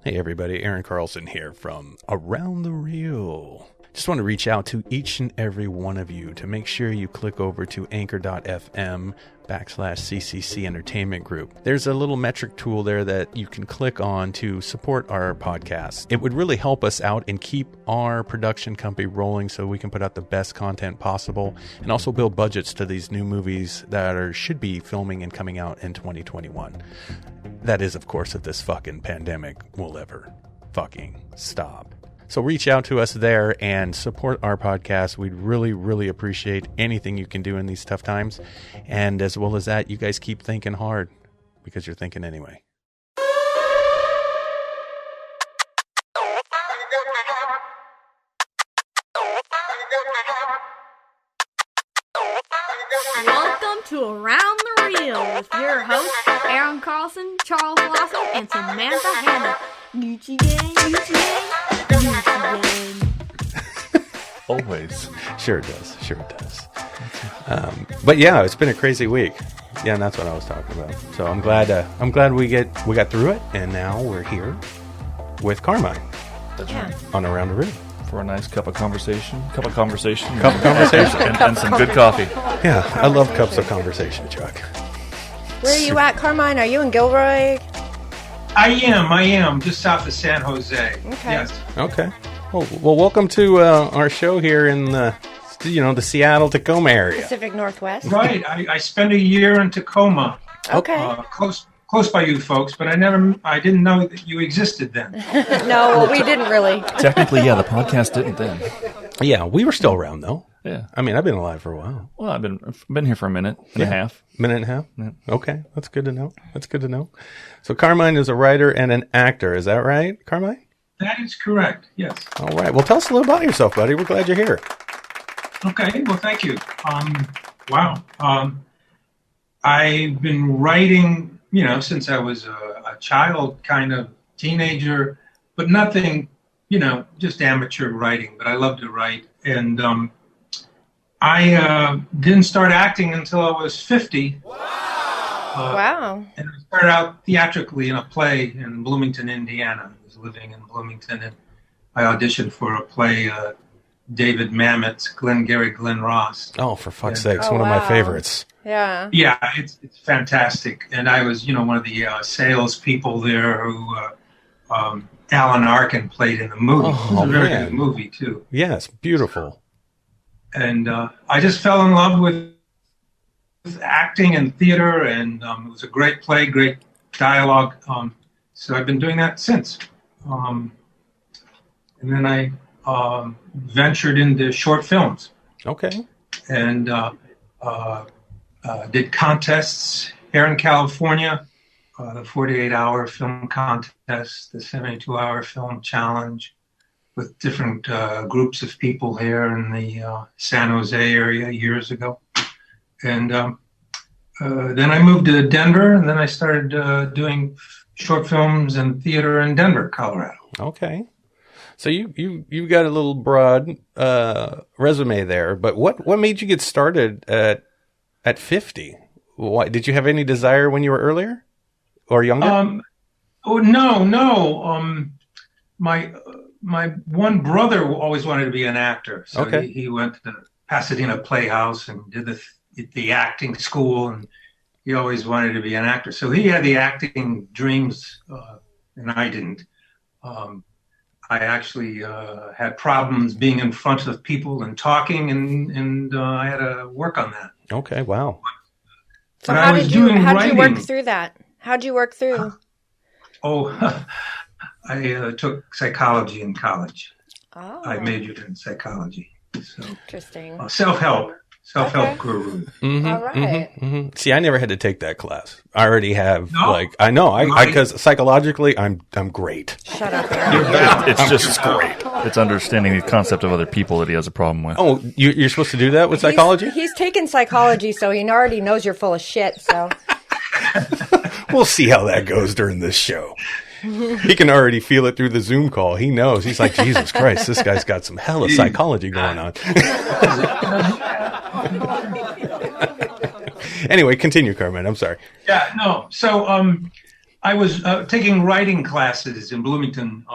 Hey everybody, Aaron Carlson here from Around the Reel. Just want to reach out to each and every one of you to make sure you click over to anchor.fm/CCC Entertainment Group. There's a little metric tool there that you can click on to support our podcast. It would really help us out and keep our production company rolling so we can put out the best content possible and also build budgets to these new movies that should be filming and coming out in 2021. That is, of course, if this fucking pandemic will ever fucking stop. So reach out to us there and support our podcast. We'd really, really appreciate anything you can do in these tough times. And as well as that, you guys keep thinking hard because you're thinking anyway. Welcome to Around the Reel with your hosts, Aaron Carlson, Charles Lawson, and Samantha Hannah. Gucci gang, Gucci gang, Gucci gang. Always. Sure it does. But yeah, it's been a crazy week. Yeah, and that's what I was talking about. So I'm glad we got through it, and now we're here with Carmine. That's right. On Around the Reel. For a nice cup of conversation. And some good coffee. Yeah, I love cups of conversation, Chuck. Where are you at, Carmine? Are you in Gilroy? I am just south of San Jose. Okay. Yes. Okay. Well, welcome to our show here in the Seattle Tacoma area. Pacific Northwest. Right. I spent a year in Tacoma. Okay. Close by you folks, but I didn't know that you existed then. No, we didn't really. Technically, yeah, the podcast didn't then. Yeah, we were still around though. Yeah. I mean, I've been alive for a while. Well, I've been here for a minute and a half. Minute and a half? Yeah. Okay, that's good to know. So Carmine is a writer and an actor, is that right, Carmine? That is correct, yes. All right. Well, tell us a little about yourself, buddy. We're glad you're here. Okay, well, thank you. Wow. I've been writing, since I was a child, kind of teenager, but nothing, just amateur writing, but I love to write. And I didn't start acting until I was 50. Wow. And I started out theatrically in a play in Bloomington, Indiana. I was living in Bloomington, and I auditioned for a play, David Mamet's Glengarry Glen Ross. Oh, for fuck's sakes, one of my favorites. Yeah. Yeah, it's fantastic. And I was, one of the sales people there who Alan Arkin played in the movie. Oh, it was a very man. good movie, too. Yes, beautiful. And I just fell in love with acting and theater, and it was a great play, great dialogue. So I've been doing that since. And then I ventured into short films. Okay. And did contests here in California, the 48-hour film contest, the 72-hour film challenge, with different groups of people here in the San Jose area years ago. And then I moved to Denver, and then I started doing short films and theater in Denver, Colorado. Okay. So you got a little broad resume there, but what made you get started at 50? Why, did you have any desire when you were earlier or younger? No. My one brother always wanted to be an actor, so okay. he went to the Pasadena Playhouse and did the acting school, and he always wanted to be an actor. So he had the acting dreams, and I didn't. I actually had problems being in front of people and talking, and I had to work on that. Okay, wow. So how'd you work through that? How'd you work through? I took psychology in college. Oh. I majored in psychology. So, interesting. Self-help guru. Mm-hmm, all right. Mm-hmm, mm-hmm. See, I never had to take that class. I already have, No? because psychologically, I'm great. Shut up, It's just great. It's understanding the concept of other people that he has a problem with. Oh, you're supposed to do that with psychology? He's taken psychology, so he already knows you're full of shit, so. We'll see how that goes during this show. He can already feel it through the Zoom call. He knows. He's like, Jesus Christ, this guy's got some hella psychology going on. Anyway, continue, Carmine. I'm sorry. Yeah, no. So I was taking writing classes in Bloomington,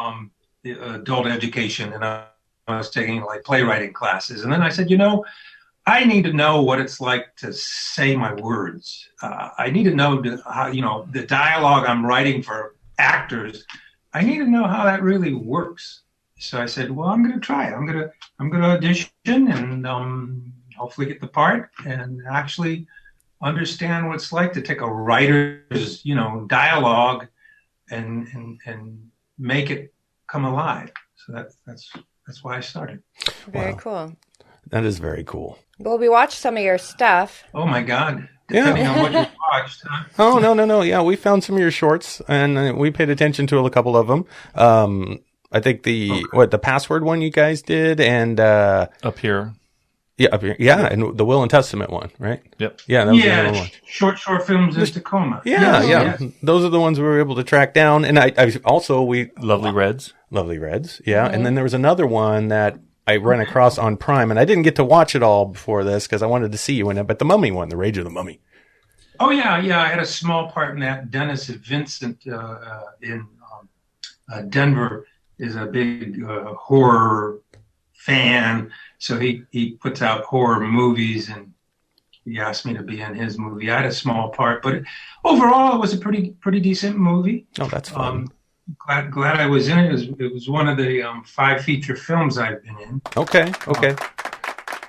adult education, and I was taking like playwriting classes. And then I said, I need to know what it's like to say my words. I need to know how, the dialogue I'm writing for actors. I need to know how that really works. So I said, well, I'm going to try it. I'm going to audition and hopefully get the part and actually understand what it's like to take a writer's, dialogue and make it come alive. So that's why I started. Very cool. That is very cool. Well, we watched some of your stuff. Oh my God. Depending on what you watched, huh? Oh, no. Yeah, we found some of your shorts and we paid attention to a couple of them. I think the password one you guys did and Up Here. Yeah, Up Here. Yeah, and the Will and Testament one, right? Yep. Yeah, that was the other one. Short films in Tacoma. Yeah. Yes. Those are the ones we were able to track down. And I also Lovely Reds. Lovely Reds. Yeah. And then there was another one that I ran across on Prime, and I didn't get to watch it all before this because I wanted to see you in it. But the Mummy one, The Rage of the Mummy. Oh yeah. I had a small part in that. Dennis Vincent in Denver is a big horror fan, so he puts out horror movies, and he asked me to be in his movie. I had a small part, but overall, it was a pretty decent movie. Oh, that's fun. Glad I was in it. It was one of the 5 feature films I've been in. Okay.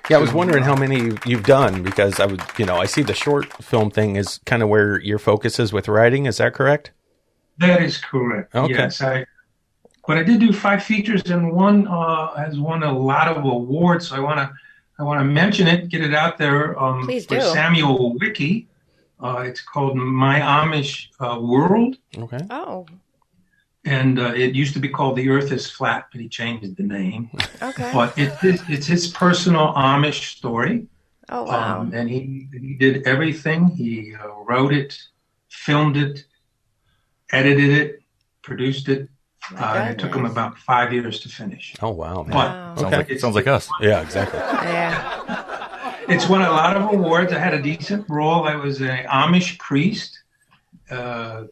Yeah, I was wondering how many you've done because I see the short film thing is kind of where your focus is with writing. Is that correct? That is correct. Okay. Yes, but I did do 5 features, and one has won a lot of awards. So I want to mention it, get it out there. Please for do. Samuel Wiki. It's called My Amish World. Okay. Oh. And it used to be called The Earth is Flat, but he changed the name. Okay. But it's his personal Amish story. Oh, wow. And he did everything. He wrote it, filmed it, edited it, produced it. It took him about 5 years to finish. Oh, wow. Man. But Okay. Sounds like us. Yeah, exactly. Yeah. It's won a lot of awards. I had a decent role. I was an Amish priest. And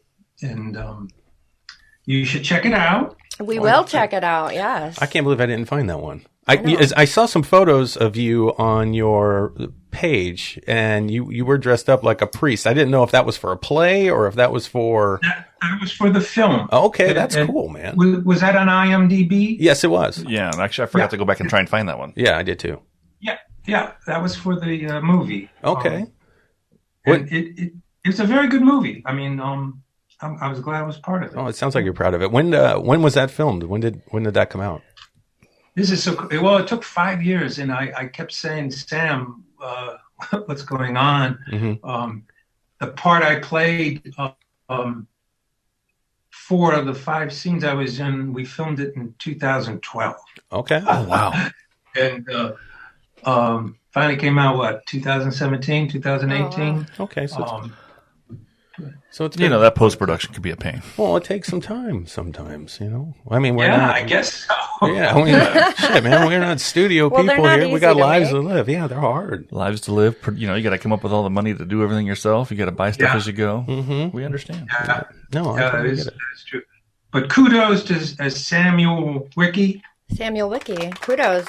you should check it out. We will check it out, yes. I can't believe I didn't find that one. I saw some photos of you on your page, and you were dressed up like a priest. I didn't know if that was for a play or if that was for... That was for the film. Okay, that's cool, man. Was that on IMDb? Yes, it was. Yeah, actually, I forgot to go back and try and find that one. Yeah, I did too. Yeah, that was for the movie. Okay. It's a very good movie. I mean, I was glad I was part of it. Oh, it sounds like you're proud of it. When was that filmed? When did that come out? This is so well. It took 5 years, and I kept saying, Sam, what's going on? Mm-hmm. The part I played, 4 of the 5 scenes I was in, we filmed it in 2012. Okay. Oh, wow. And finally came out 2017, 2018. Oh, okay, so it's that post-production could be a pain. Well, it takes some time sometimes, I mean, we're I guess so. Yeah, shit, man, we're not studio Well, people they're not here. We got easy to lives to make. live. Yeah, they're hard. Lives to live. You got to come up with all the money to do everything yourself. You got to buy stuff as you go. Mm-hmm. We understand. No, I totally get it. That is true. But kudos to Samuel Wiki. Samuel Wiki. Kudos,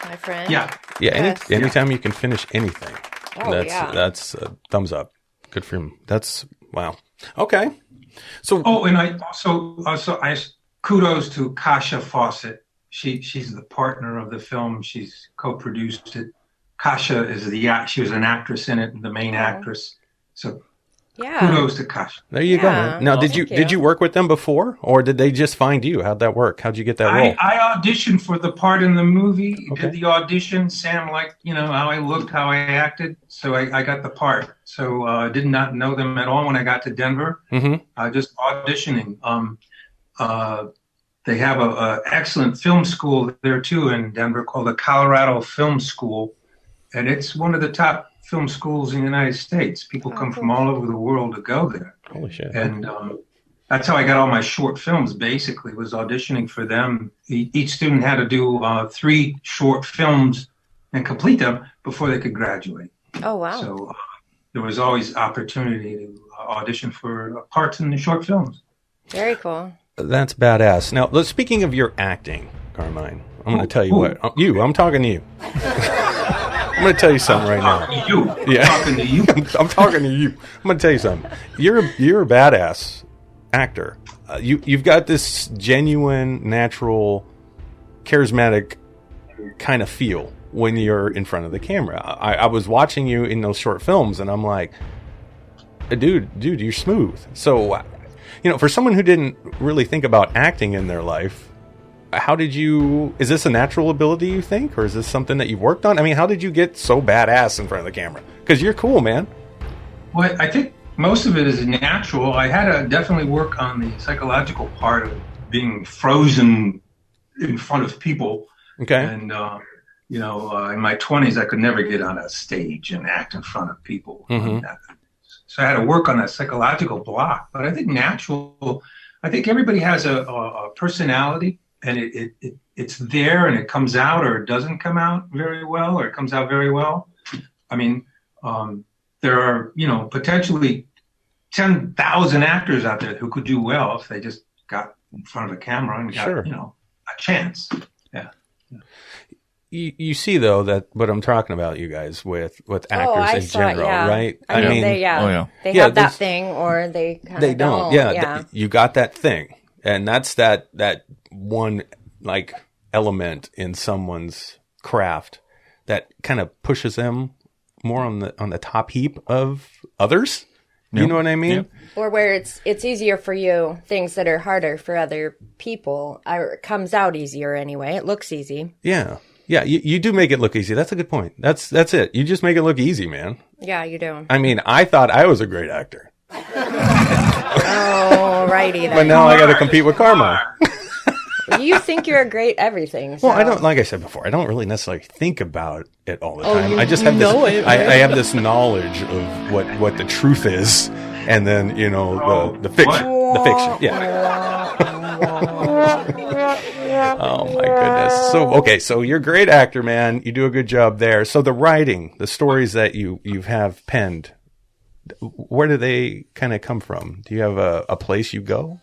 my friend. Yeah. Yeah, Yes. anytime you can finish anything, Oh, that's a thumbs up. Good for him. That's wow. Okay. So And I also kudos to Kasha Fawcett. She's the partner of the film. She's co-produced it. Kasha is she was an actress in it, the main actress. So Yeah. kudos to Kasha. there you go. Yeah. Man. Now, Well, thank did you work with them before, or did they just find you? How'd that work? How'd you get that role? I auditioned for the part in the movie. Okay. Did the audition. Sam liked, how I looked, how I acted. So I got the part. So I did not know them at all when I got to Denver. Mm-hmm. Just auditioning. They have a excellent film school there too in Denver called the Colorado Film School. And it's one of the top film schools in the United States. People come from all over the world to go there. Holy shit. And that's how I got all my short films, basically, was auditioning for them. Each student had to do 3 short films and complete them before they could graduate. Oh, wow. So there was always opportunity to audition for parts in the short films. Very cool. That's badass. Now, speaking of your acting, Carmine, I'm going to tell you what. I'm talking to you. I'm going to tell you something right now. Talking to you. I'm talking to you. I'm going to tell you something. You're a badass actor. You've got this genuine, natural, charismatic kind of feel when you're in front of the camera. I was watching you in those short films, and I'm like, dude, you're smooth. So, for someone who didn't really think about acting in their life, is this a natural ability, you think, or is this something that you've worked on? I mean, how did you get so badass in front of the camera? Because you're cool, man. Well, I think most of it is natural. I had to definitely work on the psychological part of being frozen in front of people. Okay. And, in my 20s, I could never get on a stage and act in front of people. Mm-hmm. So I had to work on that psychological block. But I think everybody has a personality, and it's there, and it comes out, or it doesn't come out very well, or it comes out very well. I mean, there are, potentially 10,000 actors out there who could do well if they just got in front of a camera and got, a chance. Yeah. You see, though, that what I'm talking about, you guys, with actors in general, right? I mean, they have that thing, or they kind of don't. Yeah. You got that thing, and that's that one element in someone's craft that kind of pushes them more on the top heap of others. Yep. You know what I mean? Yep. Or where it's easier for you, things that are harder for other people, it comes out easier anyway. It looks easy. Yeah. Yeah, you do make it look easy. That's a good point. That's it. You just make it look easy, man. Yeah, you do. I mean, I thought I was a great actor. Oh, righty then. But now I got to compete with Carmine. You think you're a great everything. So. Well, I don't, like I said before, I don't really necessarily think about it all the time. I just have this. I have this knowledge of what the truth is, and then the fiction. The fiction. Yeah. Oh my goodness. So you're a great actor, man. You do a good job there. So the writing, the stories that you have penned, where do they kind of come from? Do you have a place you go?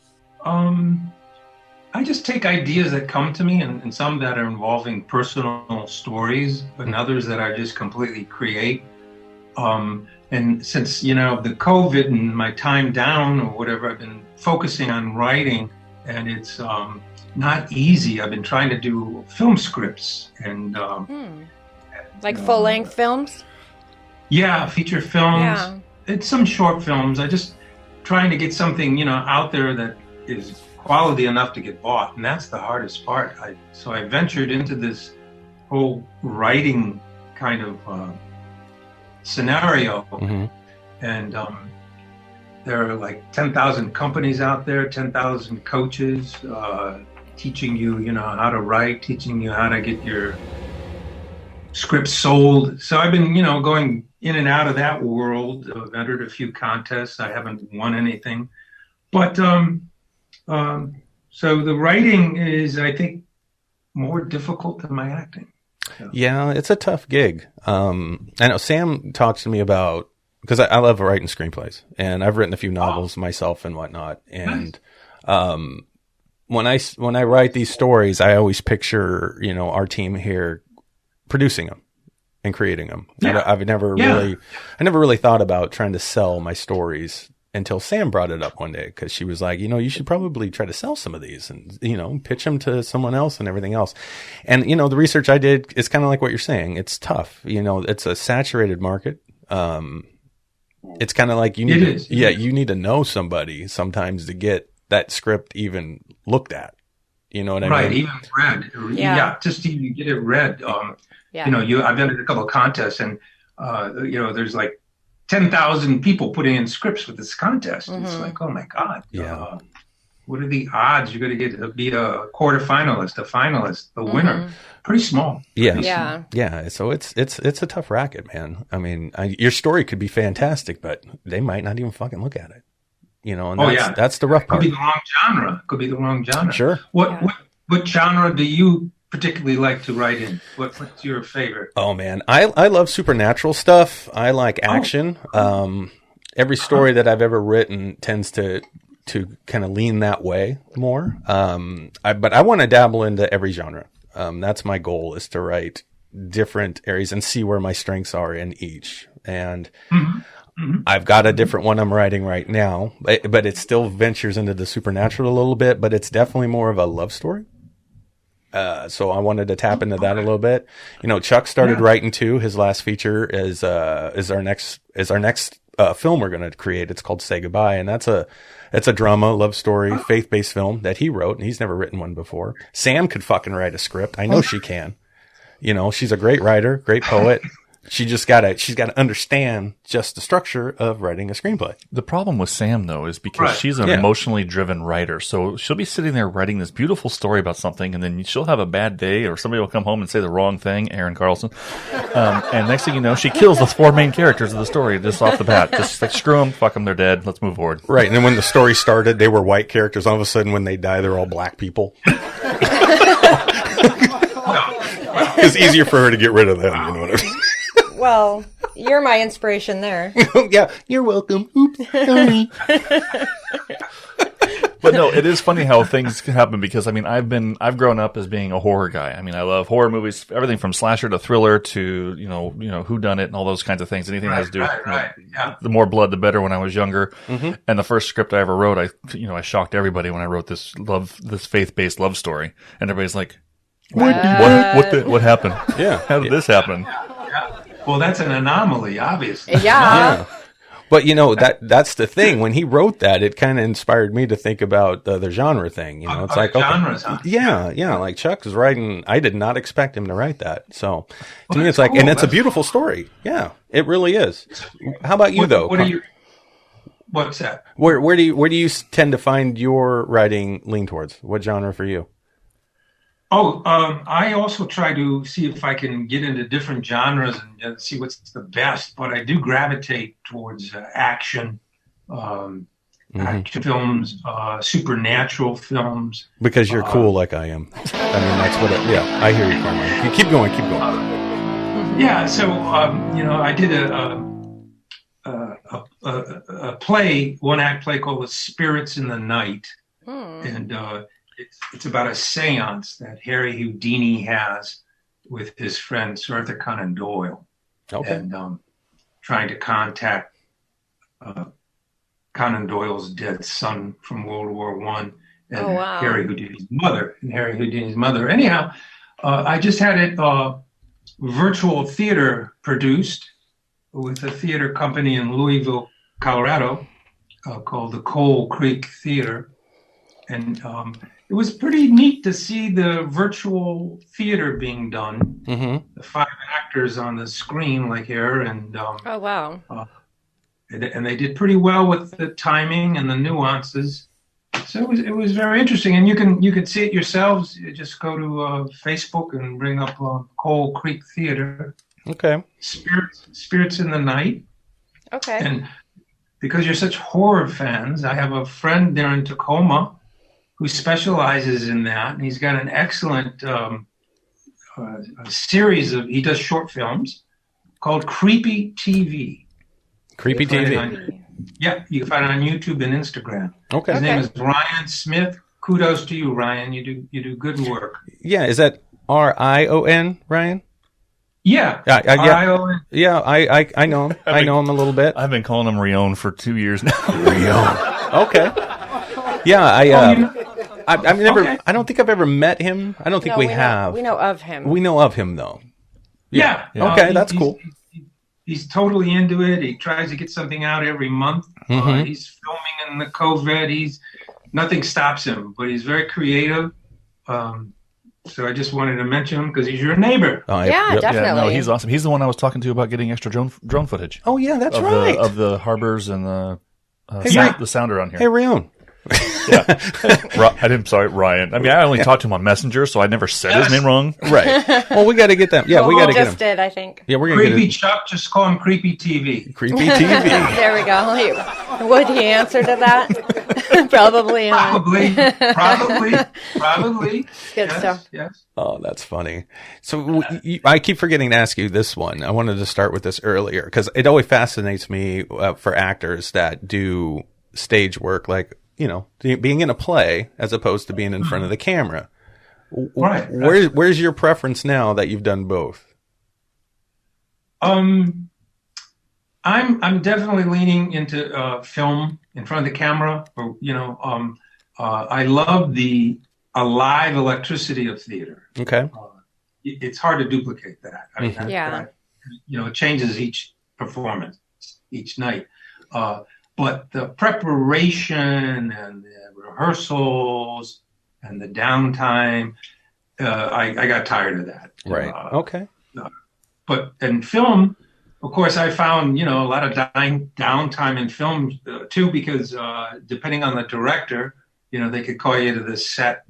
I just take ideas that come to me, and some that are involving personal stories, and others that I just completely create. And since, the COVID and my time down or whatever, I've been focusing on writing, and it's not easy. I've been trying to do film scripts and like full-length films? Yeah, feature films. Yeah. It's some short films. I just trying to get something, out there that is quality enough to get bought, and that's the hardest part. So I ventured into this whole writing kind of scenario, and there are like 10,000 companies out there, 10,000 coaches teaching you, how to write, teaching you how to get your scripts sold. So I've been, going in and out of that world. I've entered a few contests. I haven't won anything, but so the writing is, I think, more difficult than my acting. Yeah, it's a tough gig. I know Sam talks to me about, because I love writing screenplays, and I've written a few novels myself and whatnot. And when I write these stories, I always picture our team here producing them and creating them. Yeah. I never really thought about trying to sell my stories until Sam brought it up one day, because she was like, you should probably try to sell some of these and, pitch them to someone else and everything else. And, the research I did is kind of like what you're saying. It's tough. It's a saturated market. It's kind of like you need to know somebody sometimes to get that script even looked at. You know what I mean? Right, even read. Yeah, just to even get it read. I've done a couple of contests, and, there's like 10,000 people putting in scripts with this contest. It's like, oh my God. Yeah. What are the odds you're going to get to be a quarterfinalist, a finalist, a winner? Pretty small. Yeah. Yeah. So it's a tough racket, man. I mean, your story could be fantastic, but they might not even fucking look at it. And that's the rough part. Could be the wrong genre. Sure. What genre do you particularly like to write in? What's your favorite? Oh man, I love supernatural stuff. I like action. every story that I've ever written tends to kind of lean that way more. But I want to dabble into every genre. That's my goal, is to write different areas and see where my strengths are in each. And I've got a different one I'm writing right now, but it still ventures into the supernatural a little bit, but it's definitely more of a love story. So I wanted to tap into that a little bit. Chuck started writing too. His last feature is our next film we're going to create. It's called Say Goodbye. And it's a drama, love story, faith-based film that he wrote, and he's never written one before. Sam could fucking write a script. I know she can. She's a great writer, great poet. She's got to understand just the structure of writing a screenplay. The problem with Sam, though, is because she's an emotionally driven writer. So she'll be sitting there writing this beautiful story about something, and then she'll have a bad day, or somebody will come home and say the wrong thing, Aaron Carlson. And next thing you know, she kills the 4 main characters of the story just off the bat. Just like, screw them, fuck them, they're dead, let's move forward. Right, and then when the story started, they were white characters. All of a sudden, when they die, they're all black people. It's easier for her to get rid of them, you know what I mean? Well, you're my inspiration there. Yeah, you're welcome. Oops, sorry. But no, it is funny how things can happen, because I've grown up as being a horror guy. I love horror movies, everything from slasher to thriller to whodunit and all those kinds of things. Anything that has to do the more blood the better when I was younger. Mm-hmm. And the first script I ever wrote, I shocked everybody when I wrote this faith-based love story, and everybody's like, what happened? Yeah, how did this happen? Well, that's an anomaly, obviously. Yeah. But that's the thing. When he wrote that, it kind of inspired me to think about the genre thing. It's like genres, huh? Yeah. Like Chuck was writing. I did not expect him to write that. So to me, it's like, cool. And it's a beautiful story. Yeah, it really is. How about you, though? What's that? Where do you tend to find your writing lean towards? What genre for you? I also try to see if I can get into different genres and see what's the best. But I do gravitate towards action, action films, supernatural films. Because you're cool like I am. That's what I hear you, Carmine. Keep going. Yeah, so, I did a play, one-act play called The Spirits in the Night. And it's about a seance that Harry Houdini has with his friend Sir Arthur Conan Doyle. Okay. And trying to contact Conan Doyle's dead son from World War I and Harry Houdini's mother. Anyhow, I just had it virtual theater produced with a theater company in Louisville, Colorado, called the Coal Creek Theater. And it was pretty neat to see the virtual theater being done. Mm-hmm. The 5 actors on the screen, like here, and oh wow! And they did pretty well with the timing and the nuances. So it was very interesting, and you can see it yourselves. You just go to Facebook and bring up Coal Creek Theater. Okay. Spirits in the Night. Okay. And because you're such horror fans, I have a friend there in Tacoma who specializes in that, and he's got an excellent series he does short films called Creepy TV. Creepy TV. Yeah, you can find it on YouTube and Instagram. Okay. His name is Ryan Smith. Kudos to you, Ryan. You do good work. Yeah, is that Rion, Ryan? Yeah. R-I-O-N. Yeah, I know him. I know him a little bit. I've been calling him Rion for 2 years now. Rion. Okay. Yeah, I've never. Okay. I don't think I've ever met him. I don't think we have. We know of him. We know of him, though. Yeah. Okay, that's cool. He's totally into it. He tries to get something out every month. Mm-hmm. He's filming in the COVID. Nothing stops him, but he's very creative. So I just wanted to mention him because he's your neighbor. Definitely. Yeah, no, he's awesome. He's the one I was talking to about getting extra drone footage. Oh yeah, that's right. Of the harbors and the sound around here. Hey, Rion. I'm sorry, Ryan. I mean, I only talked to him on Messenger, so I never said his name wrong. Right. Well, we got to get them. Yeah, we got to get them. Did I think? Yeah, we're gonna Creepy get Chuck, just call him Creepy TV. Creepy TV. There we go. Would he answer to that? Probably not. Probably. Good stuff. Yes. Oh, that's funny. So I keep forgetting to ask you this one. I wanted to start with this earlier because it always fascinates me for actors that do stage work, like, you know, being in a play as opposed to being in front of the camera. Right. Where's your preference now that you've done both? I'm definitely leaning into film in front of the camera. Or, you know, I love the alive electricity of theater. Okay. It's hard to duplicate that. I mean, you know, it changes each performance, each night. But the preparation and the rehearsals and the downtime, I got tired of that. Right. Okay. But in film, of course, I found, you know, a lot of downtime in film too, because depending on the director, you know, they could call you to the set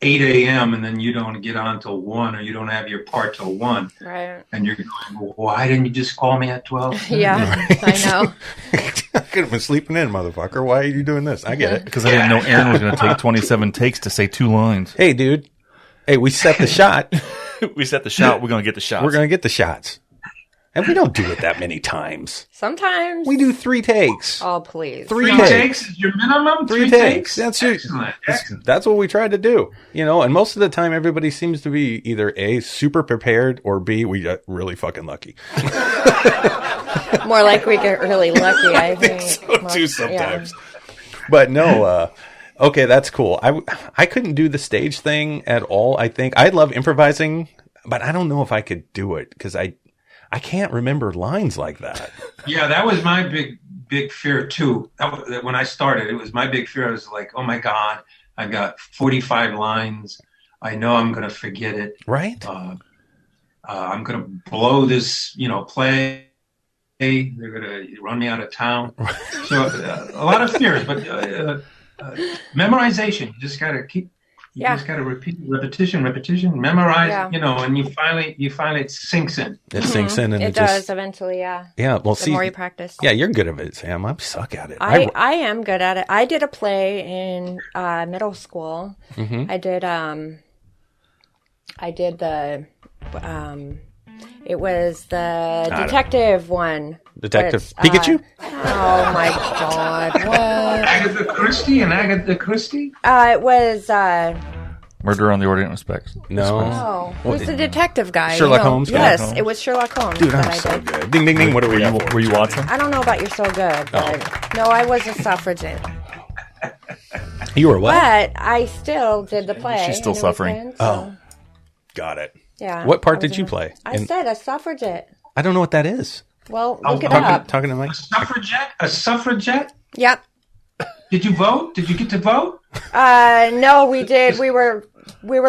8 a.m. and then you don't get on till 1, or you don't have your part till 1. Right. And you're going, well, why didn't you just call me at 12? Yeah, I know. I could have been sleeping in, motherfucker. Why are you doing this? I get it. Because I didn't know Aaron was going to take 27 takes to say 2 lines. Hey, dude. Hey, we set the shot. We set the shot. We're going to get the shots. We're going to get the shots. And we don't do it that many times. Sometimes. We do 3 takes. Oh, please. 3 takes is your minimum? 3 takes. That's Excellent. That's what we try to do. You know, and most of the time everybody seems to be either A, super prepared, or B, we got really fucking lucky. More like we get really lucky, I think. So too sometimes. But no, okay, that's cool. I couldn't do the stage thing at all, I think. I love improvising, but I don't know if I could do it because I can't remember lines like that. Yeah, that was my big fear too. When I started, it was my big fear. I was like, oh my God, I've got 45 lines. I know I'm going to forget it. Right. I'm going to blow this, you know, play. They're going to run me out of town. So a lot of fears, but memorization. You just got to keep. You just got to repeat, repetition, memorize, you know, and you finally it sinks in. It sinks in, and it does eventually, yeah. Yeah, well, the more you practice. Yeah, you're good at it, Sam. I suck at it. I am good at it. I did a play in middle school. Mm-hmm. I did the it was the detective one. Detective Pikachu? Oh my God! What? Agatha Christie? It was Murder on the Orient Express. No. it was the detective guy. Sherlock Holmes? Yes, Holmes. it was Sherlock Holmes. Dude, I'm that I so did. good. Ding, ding, ding. What are we for? Were you watching? I don't know about you're so good, but no, I was a suffragette. You were what? But I still did the play. She's still and it was suffering. in, so, Got it. yeah. What part I was did you in- play? I said a suffragette. I don't know what that is. Well, look it okay. up. Talking to Mike? A suffragette? Yep. Did you vote? Did you get to vote? No, we did. We were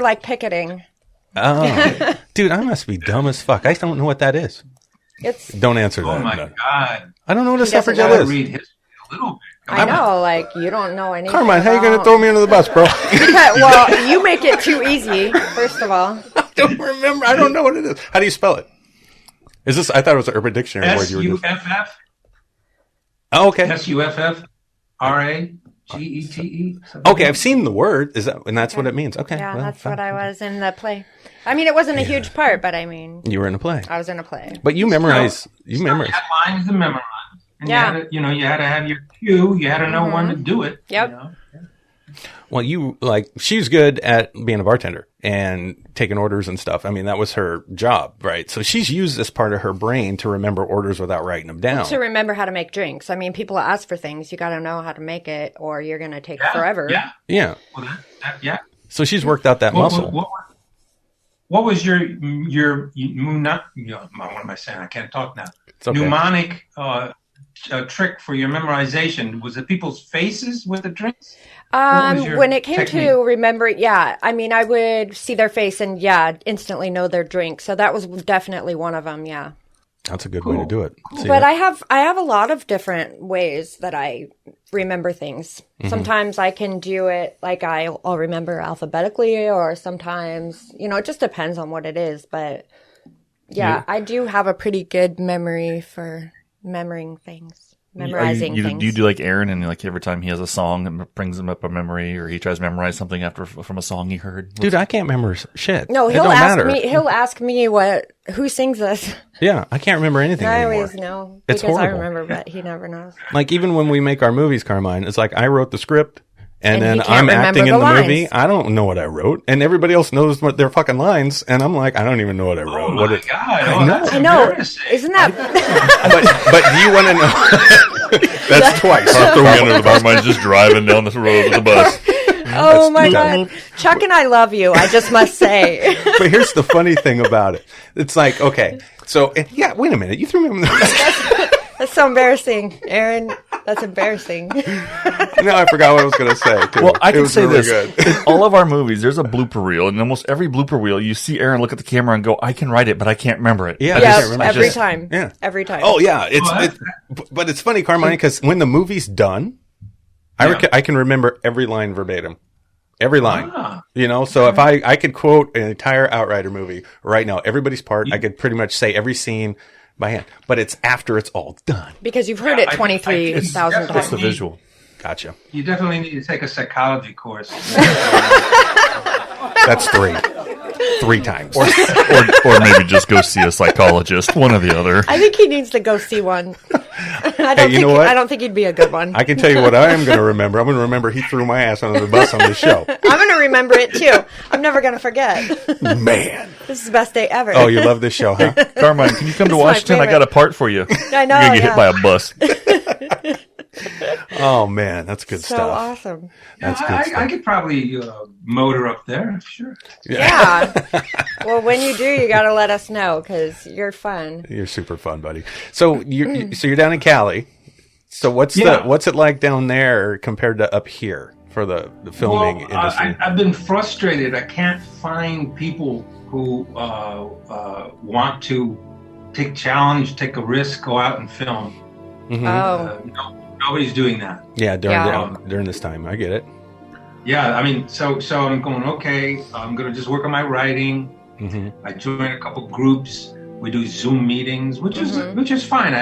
like picketing. Oh. Dude, I must be dumb as fuck. I don't know what that is. It's. Don't answer that. Oh my No. God! I don't know what a He doesn't suffragette Gotta is. read history a little bit. I know, like you don't know anything. Carmine, how you going to about- throw me under the bus, bro? Well, you make it too easy. First of all, I don't remember. I don't know what it is. How do you spell it? Is this? I thought it was an Urban Dictionary word. You were just... SUFF Oh, okay. SUFFRAGETE. Okay, I've seen the word. Is that? And that's what it means. Okay. yeah, well, that's fine. what I was in the play. I mean, it wasn't a huge part, but I mean, You were in a play, I was in a play. but you memorize. You You memorize. had lines to memorize. And Yeah. you had to have your cue. You had to know when to do it. Yep. You know? Well, she's good at being a bartender and taking orders and stuff. I mean, that was her job, right? So she's used this part of her brain to remember orders without writing them down. To remember how to make drinks. I mean, people ask for things. You got to know how to make it, or you're going to take forever. Yeah. Yeah. Well, yeah. So she's worked out that muscle. What was your what am I saying? I can't talk now. It's okay. Mnemonic trick for your memorization? Was it people's faces with the drinks? What was your When it came technique? to remember, I mean, I would see their face and instantly know their drink. So that was definitely one of them. Yeah. That's a good way to do it. See But that? I have a lot of different ways that I remember things. Sometimes I can do it like I'll remember alphabetically, or sometimes, it just depends on what it is. But yeah, I do have a pretty good memory for memorizing things. Do you do like Aaron, and like every time he has a song, it brings him up a memory, or he tries to memorize something from a song he heard? Dude, I can't remember shit. No, It he'll don't ask matter. me. He'll ask me who sings this. Yeah, I can't remember anything I anymore. always know It's because horrible. I remember, but he never knows. Like, even when we make our movies, Carmine, it's like I wrote the script, and And then he can't I'm remember acting in the the movie. lines. I don't know what I wrote, and everybody else knows what their fucking lines, and I'm like, I don't even know what I wrote. Oh What my it- God! I know. That's I know. embarrassing. Isn't that? but do you want to know? That's twice. I'll throw me under the bus. Mine's just driving down the road with the bus. Oh my two God, Chuck and I love you. I just must say. But here's the funny thing about it. It's like, okay, so yeah, wait a minute, you threw me on the. That's so embarrassing, Aaron. That's embarrassing. No, I forgot what I was going to say. Too. Well, I It can was say really this. good. In all of our movies, there's a blooper reel. And in almost every blooper reel, you see Aaron look at the camera and go, I can write it, but I can't remember it. Yeah, I I Yeah, can't remember. every Just- time. yeah. Every time. Oh yeah, Well, but it's funny, Carmine, because when the movie's done, I can remember every line verbatim, every line. Ah. So if I could quote an entire Outrider movie right now, everybody's part, I could pretty much say every scene by hand. But it's after it's all done. Because you've heard it I- 23,000 it's That's the times. visual. Gotcha. You definitely need to take a psychology course. That's three times. Or maybe just go see a psychologist, one or the other. I think he needs to go see one. you know what? I don't think he'd be a good one. I can tell you what I am going to remember. I'm going to remember he threw my ass under the bus on this show. I'm going to remember it too. I'm never going to forget. Man. This is the best day ever. Oh, you love this show, huh? Carmine, can you come to It's my Washington? I favorite. got a part for you. I know. You're going to get yeah. hit by a bus. Oh, man. That's good So stuff. awesome. That's good I stuff. could probably motor up there, sure. Yeah. Well, when you do, you got to let us know because you're fun. You're super fun, buddy. So you're down in Cali. So what's Yeah. what's it like down there compared to up here for the filming industry? I've been frustrated. I can't find people who want to take challenge, take a risk, go out and film. Mhm. Oh, Nobody's doing that. Yeah, Yeah. during this time, I get it. Yeah, I mean, so I'm going, okay, I'm going to just work on my writing. Hmm. I join a couple groups. We do Zoom meetings, which is fine.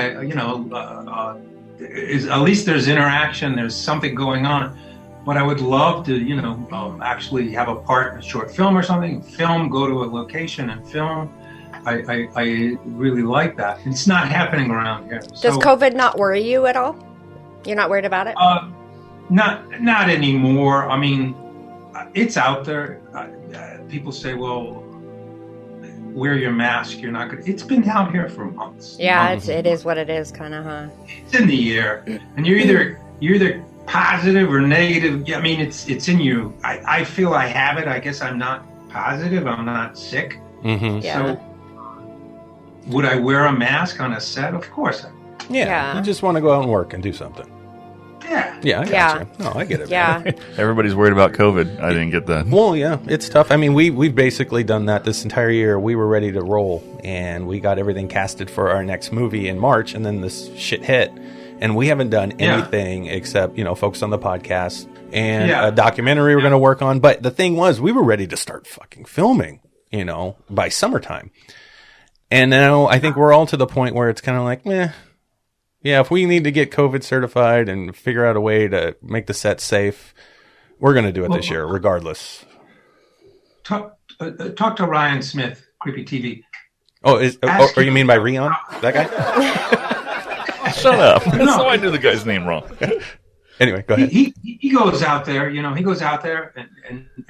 Is at least there's interaction. There's something going on. But I would love to, actually have a part in a short film or something. Film, go to a location and film. I really like that. It's not happening around here. does COVID not worry you at all? You're not worried about it? Not anymore. I mean, it's out there. People say, "Well, wear your mask. You're not good." It's been out here for months. Yeah, it is what it is, kind of, huh? It's in the air, and you're either positive or negative. I mean, it's in you. I feel I have it. I guess I'm not positive. I'm not sick. Hmm. Yeah. So, would I wear a mask on a set? Of course. Yeah. Yeah. You just want to go out and work and do something. Yeah. Yeah, I got Yeah. you. No, I get it. Yeah. man. Everybody's worried about COVID. I didn't get that. Well, yeah, it's tough. I mean, we've basically done that this entire year. We were ready to roll, and we got everything casted for our next movie in March, and then this shit hit, and we haven't done anything except focus on the podcast and a documentary we're going to work on. But the thing was, we were ready to start fucking filming, by summertime, and now I think we're all to the point where it's kind of like, meh. Yeah, if we need to get COVID certified and figure out a way to make the set safe, we're going to do it this year, regardless. Talk to Ryan Smith, Creepy TV. Oh, or you mean by Rion? That guy? Shut up. No. So I knew the guy's name wrong. Anyway, go ahead. He goes out there, he goes out there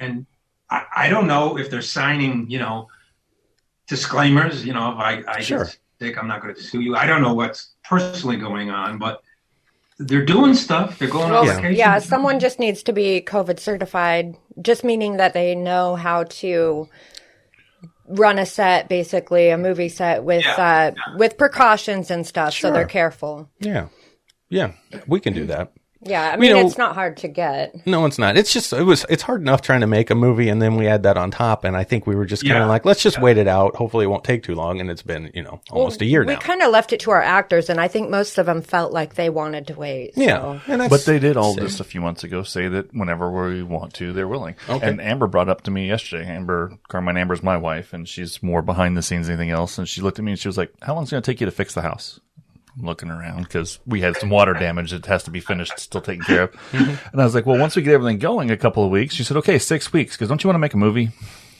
and I don't know if they're signing, disclaimers, if I Sure. get sick, I'm not going to sue you. I don't know what's personally going on, but they're doing stuff. They're going on vacation. Yeah, someone just needs to be COVID certified, just meaning that they know how to run a set, basically a movie set with precautions and stuff, so they're Sure. careful. Yeah, we can do that. Yeah, I mean, it's not hard to get. No, it's not. It's hard enough trying to make a movie, and then we add that on top, and I think we were just kind of like, let's just wait it out. Hopefully it won't take too long, and it's been, almost a year now. We kind of left it to our actors, and I think most of them felt like they wanted to wait. Yeah. So. But they did all this a few months ago say that whenever we want to, they're willing. Okay. And Amber brought up to me yesterday, Carmine Amber's my wife, and she's more behind the scenes than anything else, and she looked at me and she was like, how long is it going to take you to fix the house? I'm looking around because we had some water damage that has to be finished, still taken care of. And I was like, well, once we get everything going a couple of weeks, she said, okay, 6 weeks, because don't you want to make a movie?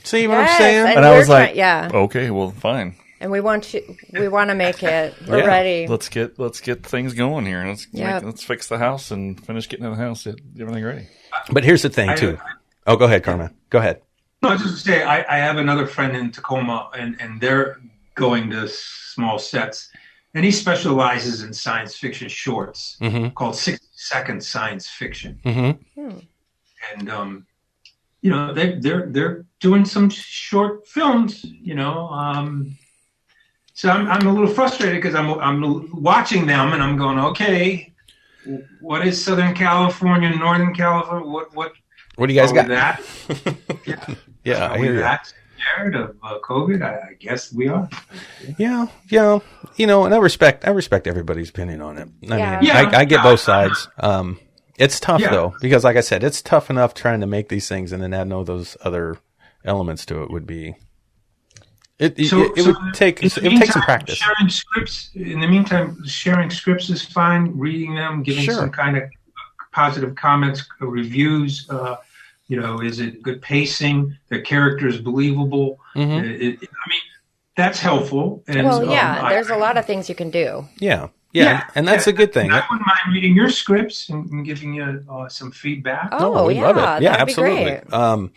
See what I'm saying? And I was like, okay, well, fine. And we want to make it. We're ready. Let's get things going here. Let's fix the house and finish getting the house, get everything ready. But here's the thing, too. Go ahead, Carmen. Go ahead. No, I was just to say, I have another friend in Tacoma, and they're going to small sets. And he specializes in science fiction shorts called 60-second science fiction. Mm-hmm. And, they're doing some short films, so I'm a little frustrated because I'm watching them and I'm going, okay, what is Southern California, Northern California? What do you guys got? That? Yeah, I hear that. Scared of COVID? I guess we are. Yeah. And I respect everybody's opinion on it. I get both sides. It's tough though, because like I said, it's tough enough trying to make these things and then add all those other elements to it would be. It would take some practice. Sharing scripts. In the meantime, sharing scripts is fine. Reading them, giving some kind of positive comments, reviews. Is it good pacing? The character is believable. Mm-hmm. That's helpful. And, there's a lot of things you can do. Yeah, and that's a good thing. And I wouldn't mind reading your scripts and giving you some feedback. Oh, we love it. Yeah, absolutely. Great.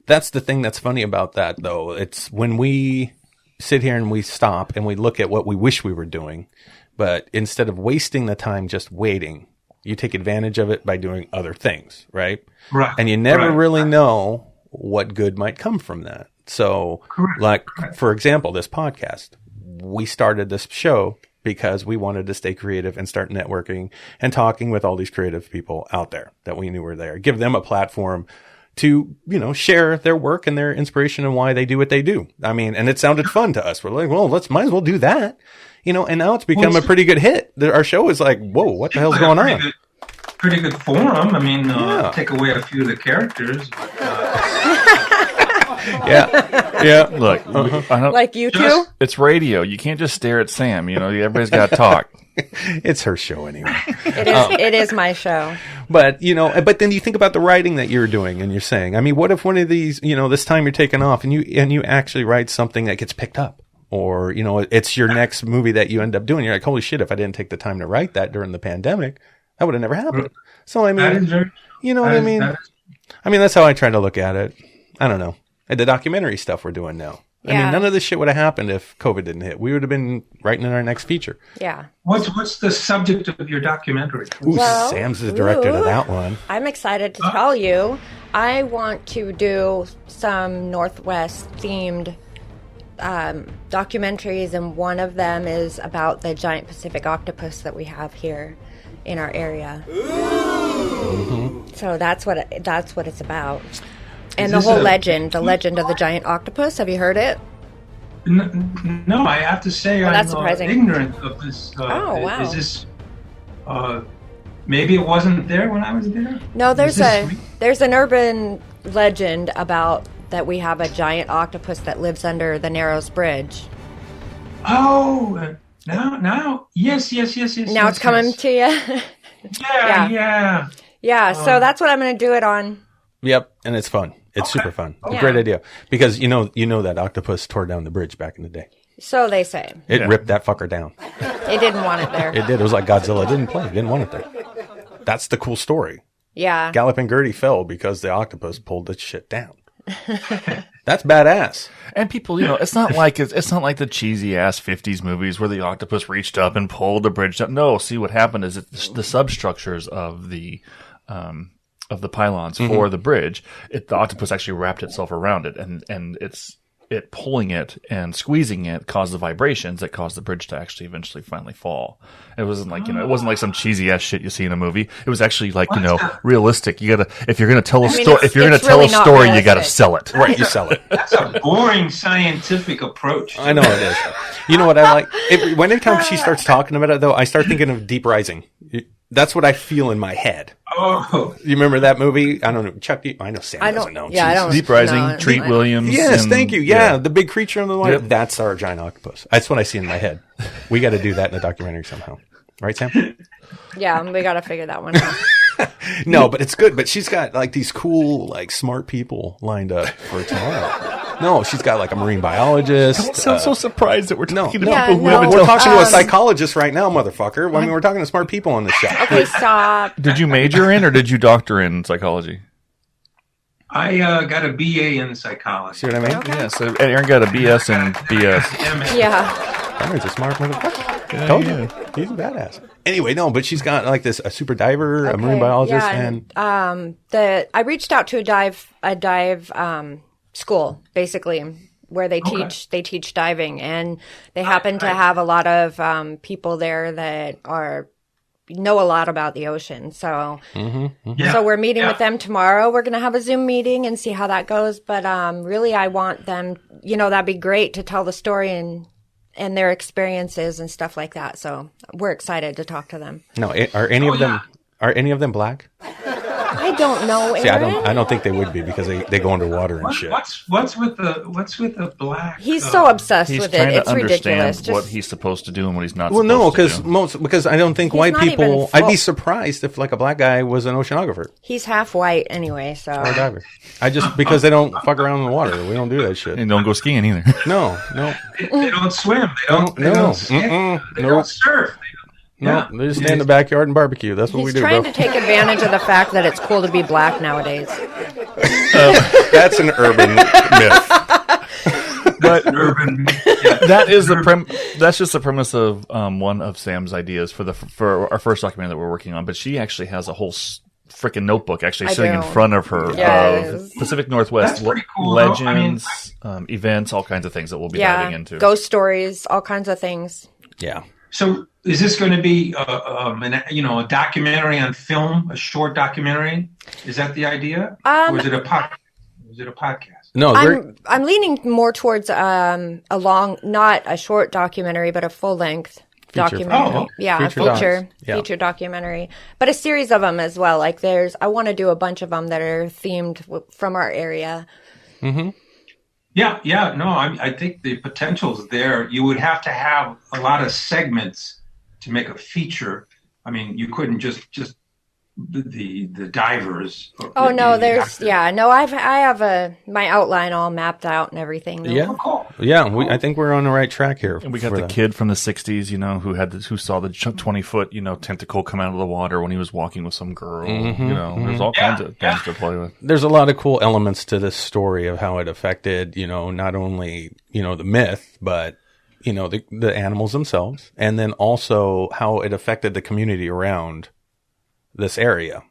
That's the thing that's funny about that, though. It's when we sit here and we stop and we look at what we wish we were doing, but instead of wasting the time just waiting, you take advantage of it by doing other things, right? Right. And you never really know what good might come from that. So, for example, this podcast, we started this show because we wanted to stay creative and start networking and talking with all these creative people out there that we knew were there. Give them a platform to, share their work and their inspiration and why they do what they do. I mean, and it sounded fun to us. We're like, well, might as well do that. And now it's become a pretty good hit. Our show is like, whoa, what the hell's going on? Pretty good forum. I mean, take away a few of the characters. But, yeah. Look, like you two? It's radio. You can't just stare at Sam. Everybody's got to talk. It's her show anyway. It is my show. But, but then you think about the writing that you're doing and you're saying, I mean, what if one of these, this time you're taking off and you actually write something that gets picked up? Or, it's your next movie that you end up doing. You're like, holy shit, if I didn't take the time to write that during the pandemic, that would have never happened. So, I mean, what I mean? I mean, that's how I try to look at it. I don't know. And the documentary stuff we're doing now. I mean, none of this shit would have happened if COVID didn't hit. We would have been writing in our next feature. Yeah. What's the subject of your documentary? Sam's the director of that one. I'm excited to tell you. I want to do some Northwest-themed documentaries, and one of them is about the giant Pacific octopus that we have here in our area. Mm-hmm. So that's what it's about. And the whole legend of the giant octopus. Have you heard it? No, I have to say that's surprising. Ignorant of this. Wow. Is this? Maybe it wasn't there when I was there. No, there's an urban legend about that we have a giant octopus that lives under the Narrows Bridge. Oh, now, yes. Now it's coming to you. Yeah. So that's what I'm going to do it on. Yep, and it's fun. It's super fun. It's a great idea because you know that octopus tore down the bridge back in the day. So they say. It ripped that fucker down. It didn't want it there. It did. It was like Godzilla didn't play. It didn't want it there. That's the cool story. Yeah. Galloping Gertie fell because the octopus pulled the shit down. That's badass. And people, it's not like the cheesy ass 50s movies where the octopus reached up and pulled the bridge down. No, see what happened is the substructures of the pylons for the bridge. The octopus actually wrapped itself around it, and it's it pulling it and squeezing it caused the vibrations that caused the bridge to actually eventually finally fall. It wasn't like, it wasn't like some cheesy ass shit you see in a movie. It was actually like, realistic. You gotta, if you're gonna tell a story, you gotta sell it. Right, you sell it. That's a boring scientific approach. I know it is. You know what I like? Anytime she starts talking about it, though, I start thinking of Deep Rising. That's what I feel in my head. Oh, You remember that movie? I don't know. Chuck, I know Sam doesn't know. Yeah, I don't. Deep Rising, no, Treat Williams. Yes, and- thank you. Yeah, the big creature on the water. Yep. That's our giant octopus. That's what I see in my head. We got to do that in a documentary somehow. Right, Sam? Yeah, we got to figure that one out. No, but it's good. But she's got like these cool, like smart people lined up for tomorrow. No, she's got like a marine biologist. Don't sound so surprised that we're talking to Yeah, people who no. haven't We're told- talking to a psychologist right now, motherfucker. I mean, we're talking to smart people on this show. Okay, stop. Did you major in or did you doctor in psychology? I got a BA in psychology. See what I mean? Okay. Yeah, so Aaron got a BS and BS. Yeah. Cameron's a smart motherfucker. Told you. He's a badass. Anyway, no, but she's got like a super diver, a marine Okay, biologist, yeah, and I reached out to a dive school basically where they teach diving, and they happen to have a lot of people there that know a lot about the ocean. So so we're meeting with them tomorrow. We're going to have a Zoom meeting and see how that goes. But really, I want them, that'd be great to tell the story and their experiences and stuff like that. So we're excited to talk to them. no, are any of them black? I don't know, See, Aaron. I don't think they would be because they go underwater and shit. What's with the black? He's so obsessed He's with it. trying to It's understand ridiculous. what he's supposed to do and what he's not Well, supposed no, to do. because I don't think He's white not even people. full- I'd be surprised if like a black guy was an oceanographer He's half white anyway, so. or a diver. Because they don't fuck around in the water. We don't do that shit. And don't go skiing either. No. They don't swim. They No. don't skate. Mm-mm. They Nope. don't surf. No, they just stay in the backyard and barbecue. That's what He's we do, trying bro. to take advantage of the fact that it's cool to be black nowadays. That's an urban myth. But Urban. that is that's just the premise of one of Sam's ideas for our first documentary that we're working on. But she actually has a whole freaking notebook actually I sitting in do. front of her Yes. of Pacific Northwest That's pretty cool, though. legends, events, all kinds of things that we'll be diving Yeah, into. ghost stories, all kinds of things. Yeah. So is this going to be a documentary on film, a short documentary? Is that the idea? Or is it a podcast? No, I'm leaning more towards not a short documentary, but a full length documentary. Oh. Yeah, Feature docs. Yeah. feature documentary, but a series of them as well. Like I want to do a bunch of them that are themed from our area. Mm-hmm. Yeah. No, I think the potential's there. You would have to have a lot of segments to make a feature. I mean, you couldn't just the divers. Oh no, I have my outline all mapped out and everything. Yeah. Oh, cool. Yeah, I think we're on the right track here. And we got for the that. kid from the '60s, who saw the 20-foot, tentacle come out of the water when he was walking with some girl. There's all kinds of things to play with. There's a lot of cool elements to this story of how it affected, not only, the myth, but, the animals themselves, and then also how it affected the community around this area,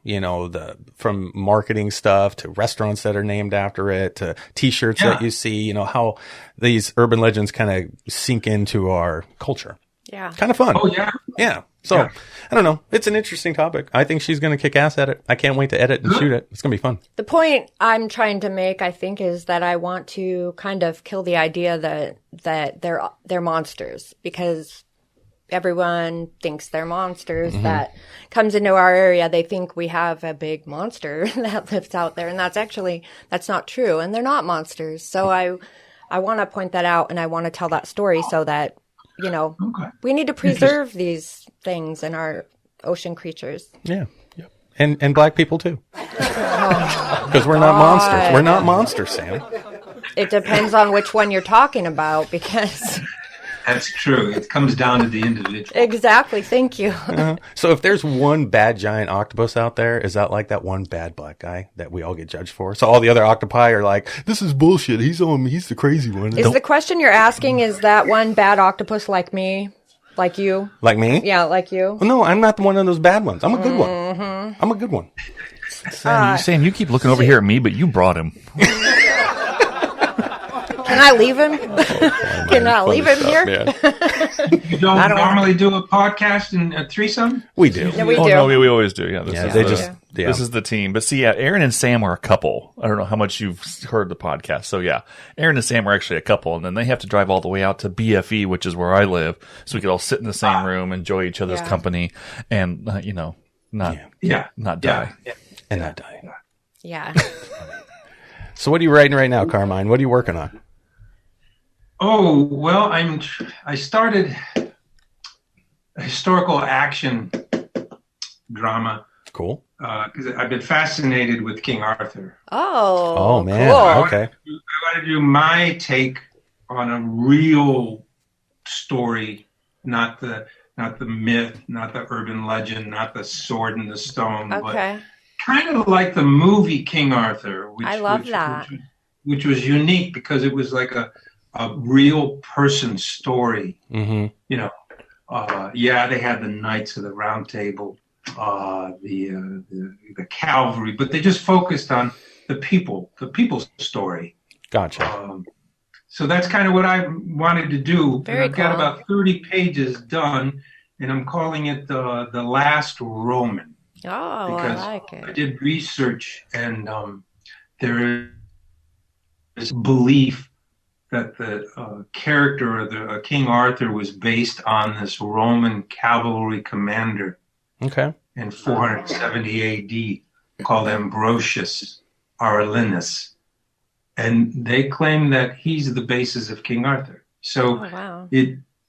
from marketing stuff to restaurants that are named after it to t-shirts that you see, how these urban legends kind of sink into our culture. Yeah. Kind of fun. Oh yeah. Yeah. So I don't know. It's an interesting topic. I think she's going to kick ass at it. I can't wait to edit and shoot it. It's going to be fun. The point I'm trying to make, I think, is that I want to kind of kill the idea that they're monsters, because everyone thinks they're monsters that comes into our area. They think we have a big monster that lives out there, and that's not true. And they're not monsters. So I want to point that out, and I want to tell that story so that, we need to preserve these things in our ocean creatures. Yeah. Yep. And black people too. Because we're not monsters. We're not monsters, Sam. It depends on which one you're talking about, because That's true. It comes down to the individual. exactly. Thank you. So if there's one bad giant octopus out there, is that like that one bad black guy that we all get judged for? So all the other octopi are like, this is bullshit. He's the crazy one. Is the question you're asking, is that one bad octopus like me? Like you? Like me? Yeah, like you. Well, no, I'm not one of those bad ones. I'm a good one. I'm a good one. Sam, you keep looking over here at me, but you brought him. Can I leave him? Can I leave him here? You don't normally do a podcast in a threesome? We do. No, we do. No, we always do. Yeah, This is the team. But see, yeah, Aaron and Sam are a couple. I don't know how much you've heard the podcast. So yeah, Aaron and Sam are actually a couple, and then they have to drive all the way out to BFE, which is where I live, so we could all sit in the same room, enjoy each other's company, and not die. Yeah. And not die. Yeah. So what are you writing right now, Carmine? What are you working on? Oh, well, I started a historical action drama. Cool. Because I've been fascinated with King Arthur. Oh, man. cool. Okay. I want to do my take on a real story, not the myth, not the urban legend, not the sword and the stone, Okay. but kind of like the movie King Arthur, I love that. which was unique because it was like a real person story. Mm-hmm. They had the Knights of the Round Table, the cavalry, but they just focused on the people's story. Gotcha. So that's kind of what I wanted to do. Very I've got cool. about 30 pages done, and I'm calling it the Last Roman. Oh, Because I like I it. did research, and there is belief that the character of the King Arthur was based on this Roman cavalry commander Okay. in 470 AD called Ambrosius Arulinus. And they claim that he's the basis of King Arthur. So Oh, wow.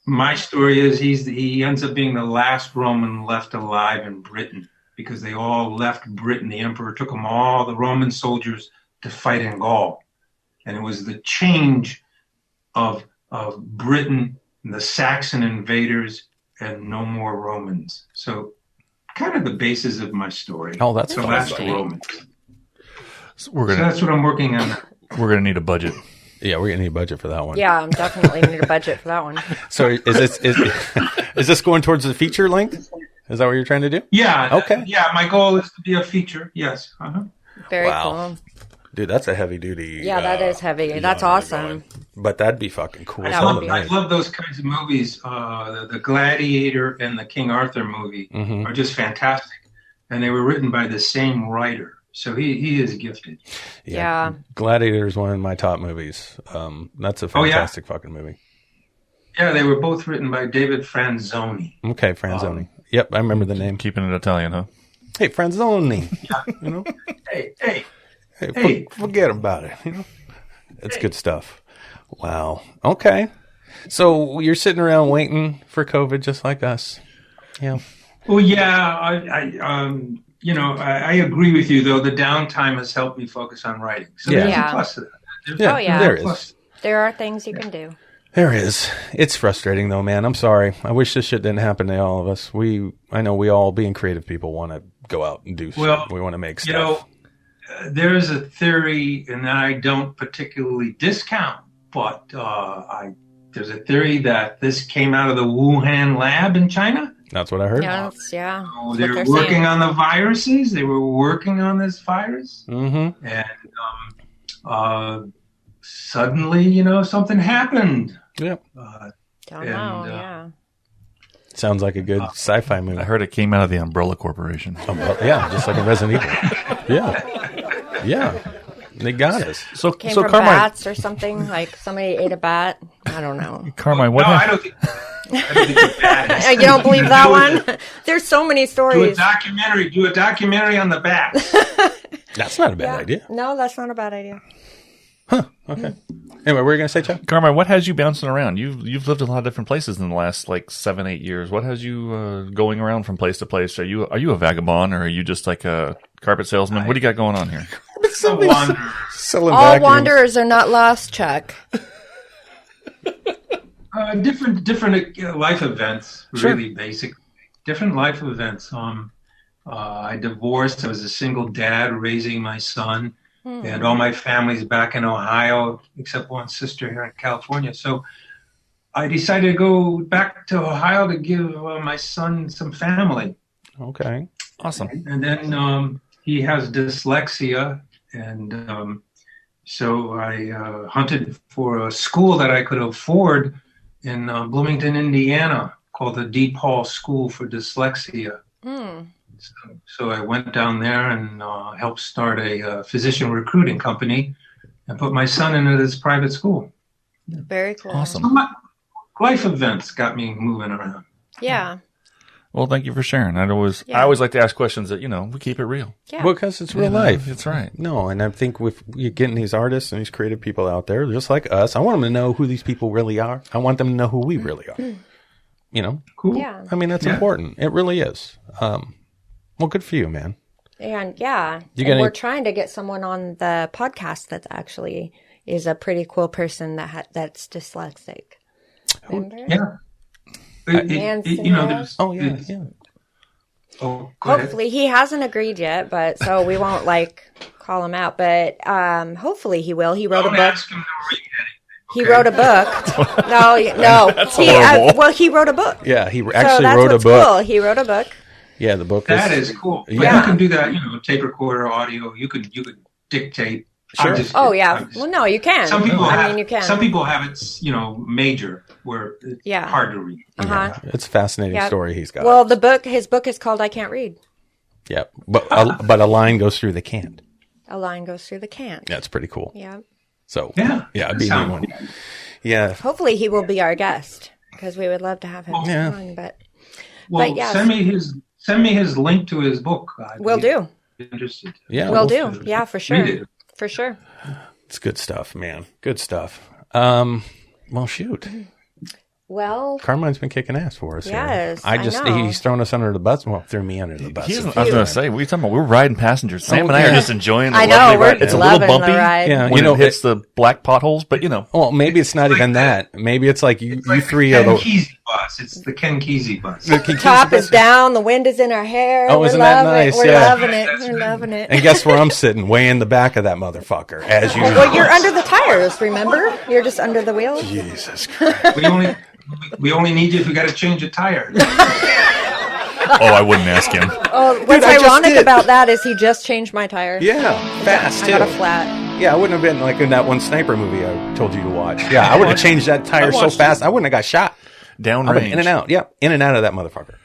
my story is he ends up being the last Roman left alive in Britain, because they all left Britain. The emperor took all the Roman soldiers to fight in Gaul. And it was the change of Britain, the Saxon invaders, and no more Romans. So kind of the basis of my story. Oh, that's the fun. last Romans. So So that's what I'm working on. we're gonna need a budget. Yeah, we're gonna need a budget for that one. Yeah, I'm definitely need a budget for that one. So is this going towards the feature length? Is that what you're trying to do? Yeah. Okay. Yeah, my goal is to be a feature. Yes. Uh-huh. Very Wow. cool. Dude, that's a heavy duty. Yeah, that is heavy. That's genre awesome. going. But that'd be fucking cool. That would be. I love those kinds of movies. The Gladiator and the King Arthur movie Mm-hmm. are just fantastic, and they were written by the same writer. So he is gifted. Yeah. Gladiator is one of my top movies. That's a fantastic fucking movie. Yeah, they were both written by David Franzoni. Okay, Franzoni. Yep, I remember the name. Keeping it Italian, huh? Hey, Franzoni. You know? Hey. Forget about it. You know? It's good stuff. Wow. Okay. So you're sitting around waiting for COVID just like us. Yeah. Well, yeah, I agree with you, though. The downtime has helped me focus on writing. So Yeah. there's Yeah. a plus to that. Yeah, Oh, yeah. there Plus. is. There are things you can do. There is. It's frustrating though, man. I'm sorry. I wish this shit didn't happen to all of us. I know we all, being creative people, want to go out and do Well, shit. We want to make stuff. There's a theory, and I don't particularly discount, but there's a theory that this came out of the Wuhan lab in China. That's what I heard. Yeah. So That's they're what working saying. on the viruses. They were working on this virus, Mm-hmm. and suddenly, something happened. Yep. Don't know. Yeah. Sounds like a good sci-fi movie. I heard it came out of the Umbrella Corporation. Yeah, just like in Resident Evil. Yeah. They got us. So Came so from Carmine, bats or something. Like somebody ate a bat. I don't know. Carmine, what? No, I don't think it's bad. You don't believe that one? There's so many Do a stories. documentary. Do a documentary on the bats. That's not a bad idea. No, that's not a bad idea. Okay. Anyway, what were you going to say, Chuck? Carmine, what has you bouncing around? You've lived in a lot of different places in the last 7-8 years. What has you going around from place to place? Are you a vagabond, or are you just like a carpet salesman? What do you got going on here? A wanderer. Selling All vacuums. wanderers are not lost, Chuck. Different life events, Sure. really basic. Different life events. I divorced. I was a single dad raising my son, and all my family's back in Ohio, except one sister here in California. So I decided to go back to Ohio to give my son some family. So I hunted for a school that I could afford in Bloomington, Indiana, called the DePaulo School for Dyslexia. So I went down there and helped start a physician recruiting company and put my son into this private school. Very cool. Awesome. So life events got me moving around. Yeah. Well, thank you for sharing. I always like to ask questions that, we keep it real. Yeah. Because it's real life. That's right. No, and I think with you getting these artists and these creative people out there, just like us, I want them to know who these people really are. I want them to know who we really are. Cool. Yeah. I mean, that's important. It really is. Well, good for you, man. And we're trying to get someone on the podcast that actually is a pretty cool person that's dyslexic. Remember? Yeah. Yeah. Oh, go ahead. Hopefully he hasn't agreed yet, but so we won't call him out. But hopefully he will. He wrote a book. Ask him to read anything. He wrote a book. No. That's horrible. He wrote a book. Yeah, he So actually that's wrote a what's book. cool. He wrote a book. Yeah, the book That is cool. But Yeah. you can do that, tape recorder, audio. You could dictate. Sure. Oh yeah. Well, no, you can. Some people you can. Some people have it, major where it's hard to read. It's a fascinating story he's got. Well, his book is called "I Can't Read." Yeah, but a line goes through the can't. A line goes through the can't. That's pretty cool. Yeah. So Yeah, it'd be a neat one. Yeah. Hopefully he will be our guest because we would love to have him on. But yes. Send me his link to his book. Will do. Interested. Yeah, Will do. Yeah, for sure. Read it. For sure. It's good stuff, man. Good stuff. Well, shoot. Well, Carmine's been kicking ass for us. Yes, here. I know. He's thrown us under the bus. Well, threw me under the bus. I was going to say, what are you talking about? We're riding passengers. Sam and I are just enjoying the I know, lovely we're ride. It's a little loving bumpy the ride. Yeah, when it hits the black potholes, but Well, maybe it's not even that. Maybe it's like you three Ken are the Kesey bus. It's the Ken Kesey bus. Top is down, the wind is in our hair. Oh, isn't that nice? We're Yeah. loving it. We're loving it. And guess where I'm sitting? Way in the back of that motherfucker, as usual. Well, you're under the tires, remember? You're just under the wheels. Jesus Christ. We only need you if we got to change a tire. I wouldn't ask him. Oh, what's I just ironic did. about that is he just changed my tire. Yeah, fast I too. got a flat. Yeah, I wouldn't have been like in that one sniper movie I told you to watch. Yeah, I would have changed that tire so fast I wouldn't have got shot. Downrange. In and out. Yeah, in and out of that motherfucker.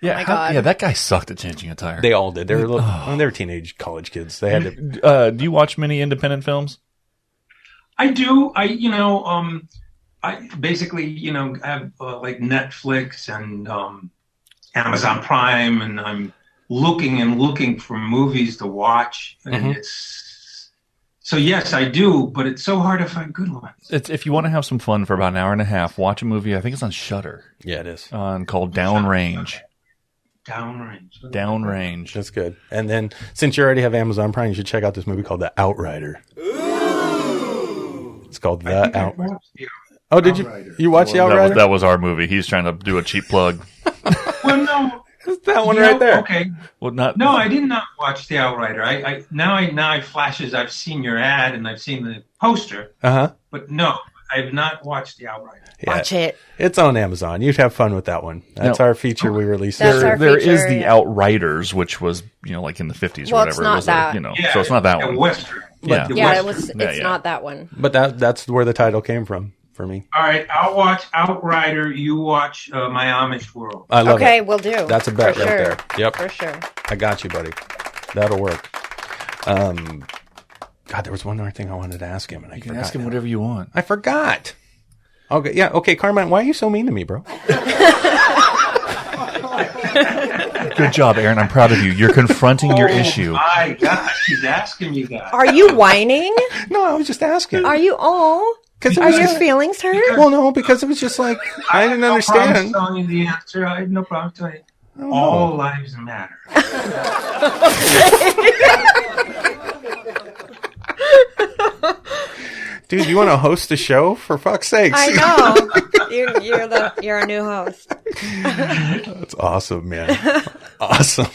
Yeah, my God. yeah, that guy sucked at changing a tire. They all did. They were they were teenage college kids. They had to. Do you watch many independent films? I do. I basically, have like Netflix and Amazon Prime, and I'm looking for movies to watch, and so yes, I do, but it's so hard to find good ones. If you want to have some fun for about an hour and a half, watch a movie. I think it's on Shudder. Yeah, it is. Called Downrange. Downrange. That's good. And then since you already have Amazon Prime, you should check out this movie called The Outrider. It's called The Outrider. Oh, did you? You watch The Outrider? That was our movie. He's trying to do a cheap plug. Well, no. It's that one right there. Okay. Well, not. No, I did not watch The Outrider. Now it flashes. I've seen your ad and I've seen the poster. But no, I've not watched The Outrider. Yeah. Watch it. It's on Amazon. You'd have fun with that one. That's our feature we released. That's our There feature, is The yeah. Outriders, which was like in the 50s or Well, whatever. it's not it was that. so it's not that one. Western. Yeah. The Yeah, Western. it's not that one. But that's where the title came from for me. All right, I'll watch Outrider. You watch My Amish World. I love Okay, it. we'll do. That's a bet For right sure. there. Yep. For sure. I got you, buddy. That'll work. God, there was one more thing I wanted to ask him, and I forgot. Ask him whatever you want. I forgot. Okay, yeah, okay, Carmine, why are you so mean to me, bro? Good job, Aaron. I'm proud of you. You're confronting your issue. My gosh, he's asking me that. Are you whining? No, I was just asking. Are you Are your feelings hurt? Well, no, because it was just like I didn't No problem understand. telling you the answer. I have no problem telling you. All lives matter. Dude, you want to host a show? For fuck's sakes. I know. You're a new host. That's awesome, man. Awesome.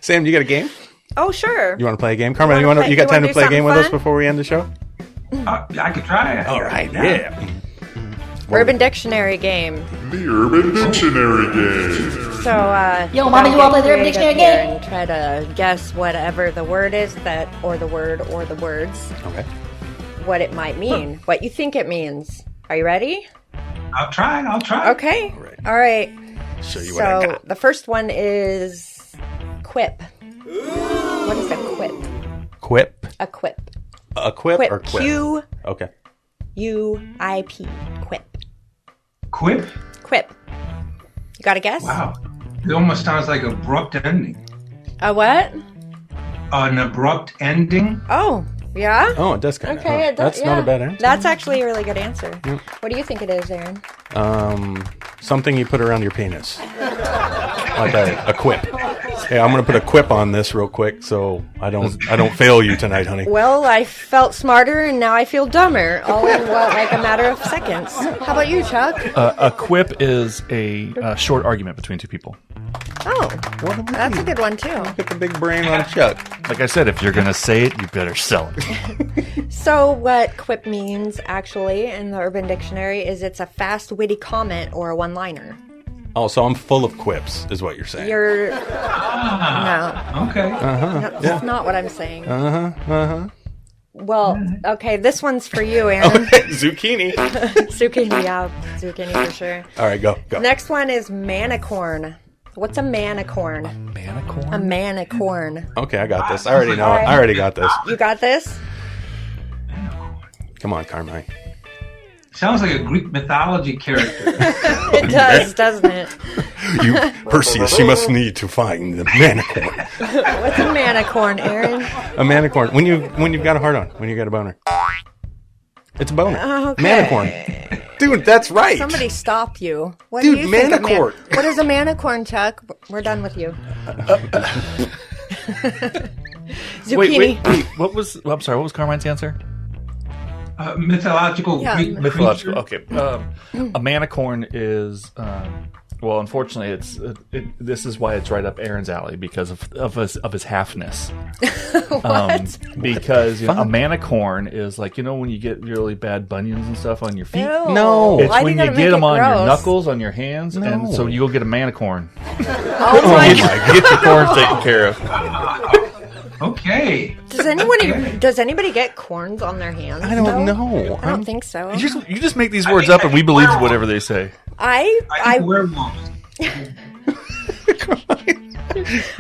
Sam, you got a game? Oh, sure. You want to play a game? Carmine, you wanna got time to do play a game with us something before we end the show? I could try it. All right, yeah. Urban Dictionary game. The Urban Dictionary Game. So, Yo, Mama, you wanna play the Urban Dictionary game? And try to guess whatever the word is or the word or the words. Okay. what it might mean, what you think it means. Are you ready? I'll try. Okay. All right. Show you what I So got. the first one is quip. What is a quip? Quip. A quip. A quip, Quip. or quip? Okay. Q-U-I-P. Quip. Quip? Quip. You got a guess? Wow. It almost sounds like abrupt ending. A what? An abrupt ending? Oh, yeah? Oh, it does kind of. Okay, it does, That's not a bad answer. That's actually a really good answer. What do you think it is, Aaron? Something you put around your penis. Like a quip. Hey, I'm going to put a quip on this real quick so I don't fail you tonight, honey. Well, I felt smarter and now I feel dumber. All in like a matter of seconds. How about you, Chuck? A quip is a short argument between two people. Oh, that's a good one too. Get the big brain on Chuck. Like I said, if you're going to say it, you better sell it. So what quip means actually in the Urban Dictionary is it's a fast, witty comment or a one-liner. Oh, so I'm full of quips, is what you're saying. You're no, Okay. that's not what I'm saying. Well, okay, this one's for you, Aaron. Zucchini. Zucchini, yeah, zucchini for sure. All right, go. Next one is manicorn. What's a manicorn? Manicorn? A manicorn. Okay, I got this. I already know. All right. I already got this. You got this? Come on, Carmine. Sounds like a Greek mythology character. It does, doesn't it? You, Perseus, you must need to find the manicorn. What's a manicorn, Aaron? A manicorn. When you've got a hard on, when you got a boner. It's a boner. Okay. Manicorn. Dude, that's right. Somebody stop you. What Dude, do you think of manicorn. what is a manicorn, Chuck? We're done with you. Zucchini. Wait. What was? I'm sorry. What was Carmine's answer? Mythological Yeah, Greek Mythological. creature. Okay. A manicorn is. Well, unfortunately, this is why it's right up Aaron's alley because of his halfness. Because a manicorn is like when you get really bad bunions and stuff on your feet. Ew. No. It's Why do when gotta you make get them it on your gross? knuckles, on your hands, and so you go get a manicorn. Oh my God. Get your corns taken care of. Okay. Does anybody get corns on their hands? I don't know. I don't think so. You just make these words up, and we believe whatever they say. I think werewolves.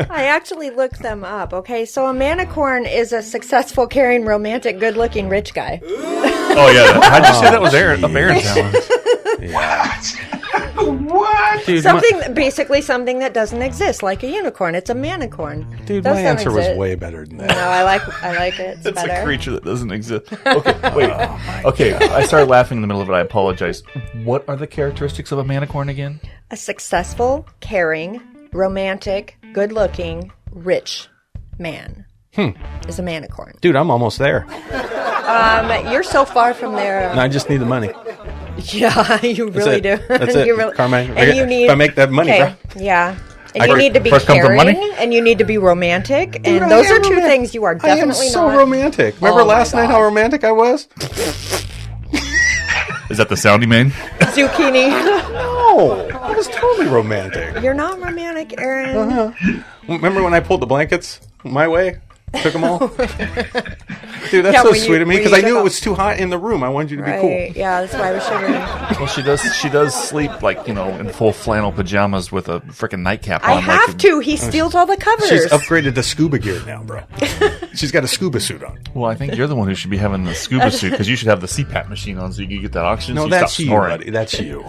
I actually looked them up. Okay, so a manicorn is a successful, caring, romantic, good-looking, rich guy. Oh yeah, how'd you say that was Aaron's talent? What? Dude, Basically something that doesn't exist, like a unicorn. It's a manicorn. Dude, Those my don't answer was exist. way better than No, that. I like it. It's It's better. a creature that doesn't exist. Okay, wait. Okay, I started laughing in the middle of it. I apologize. What are the characteristics of a manicorn again? A successful, caring, romantic, good-looking, rich man is a manicorn. Dude, I'm almost there. You're so far from there. And I just need the money. Yeah, you really it. do. That's it. You really, Carmine, and you need. if I make that money, okay, bro. yeah. And I- you need to be first comes the caring, money? and you need to be romantic, Dude, and I those am are two romantic. things you are I am definitely so not. romantic. Remember Oh my last night how God. romantic I was? Is that the sound he made? Zucchini. No, I was totally romantic. You're not romantic, Aaron. Remember when I pulled the blankets my way? Took them all? Dude, that's Yeah, so when you- sweet of me when because you I took knew it off- was too hot in the room. I wanted you to be cool. Right? Yeah, that's why I was shivering. Well, she does sleep like in full flannel pajamas with a freaking nightcap on. I have to. He steals all the covers. She's upgraded to scuba gear now, bro. She's got a scuba suit on. Well, I think you're the one who should be having the scuba suit because you should have the CPAP machine on so you can get that oxygen. No, so you that's stop you, snoring. buddy. That's you.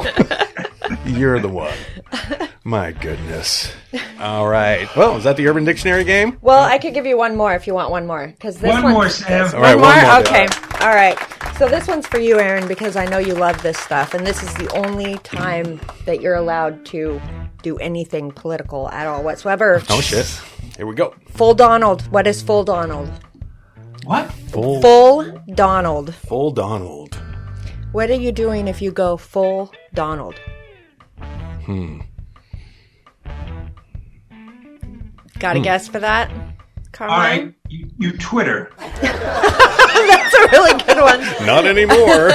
You're the one. My goodness. All right. Well, is that the Urban Dictionary game? Well, I could give you one more if you want one more. Because this One one, more, Sam. All right, One more? more. Okay. All right. So this one's for you, Aaron, because I know you love this stuff, and this is the only time that you're allowed to do anything political at all whatsoever. Oh, shit. Here we go. Full Donald. What is full Donald? What? Full Donald. Full Donald. What are you doing if you go full Donald? Got a guess for that? All right. Carmine? You Twitter. That's a really good one. Not anymore.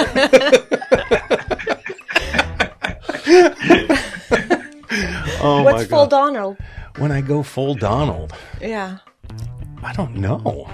Oh, What's my full God. Donald? When I go full Donald, Yeah. I don't know.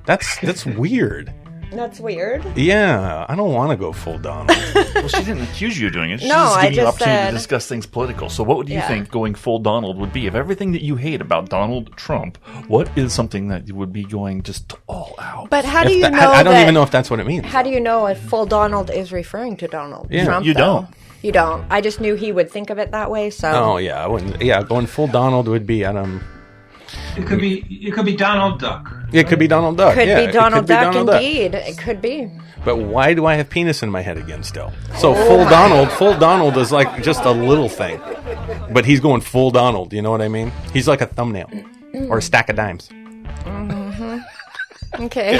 That's weird. That's weird. Yeah, I don't want to go full Donald. Well, she didn't accuse you of doing it. She's No, just I giving you an just opportunity said- to discuss things political. So what would you think going full Donald would be? If everything that you hate about Donald Trump, what is something that you would be going just all out? But how do you know I don't that- even know if that's what it means. How do you know if full Donald is referring to Donald Trump? You though? don't. You don't. I just knew he would think of it that way. So. Oh yeah, I wouldn't. Yeah, going full Donald would be It could be Donald Duck. It could be Donald Duck. Could yeah, be Donald Duck, Donald Duck. indeed. It could be. But why do I have penis in my head again still? So full Donald is like just a little thing. But he's going full Donald, you know what I mean? He's like a thumbnail or a stack of dimes. Okay.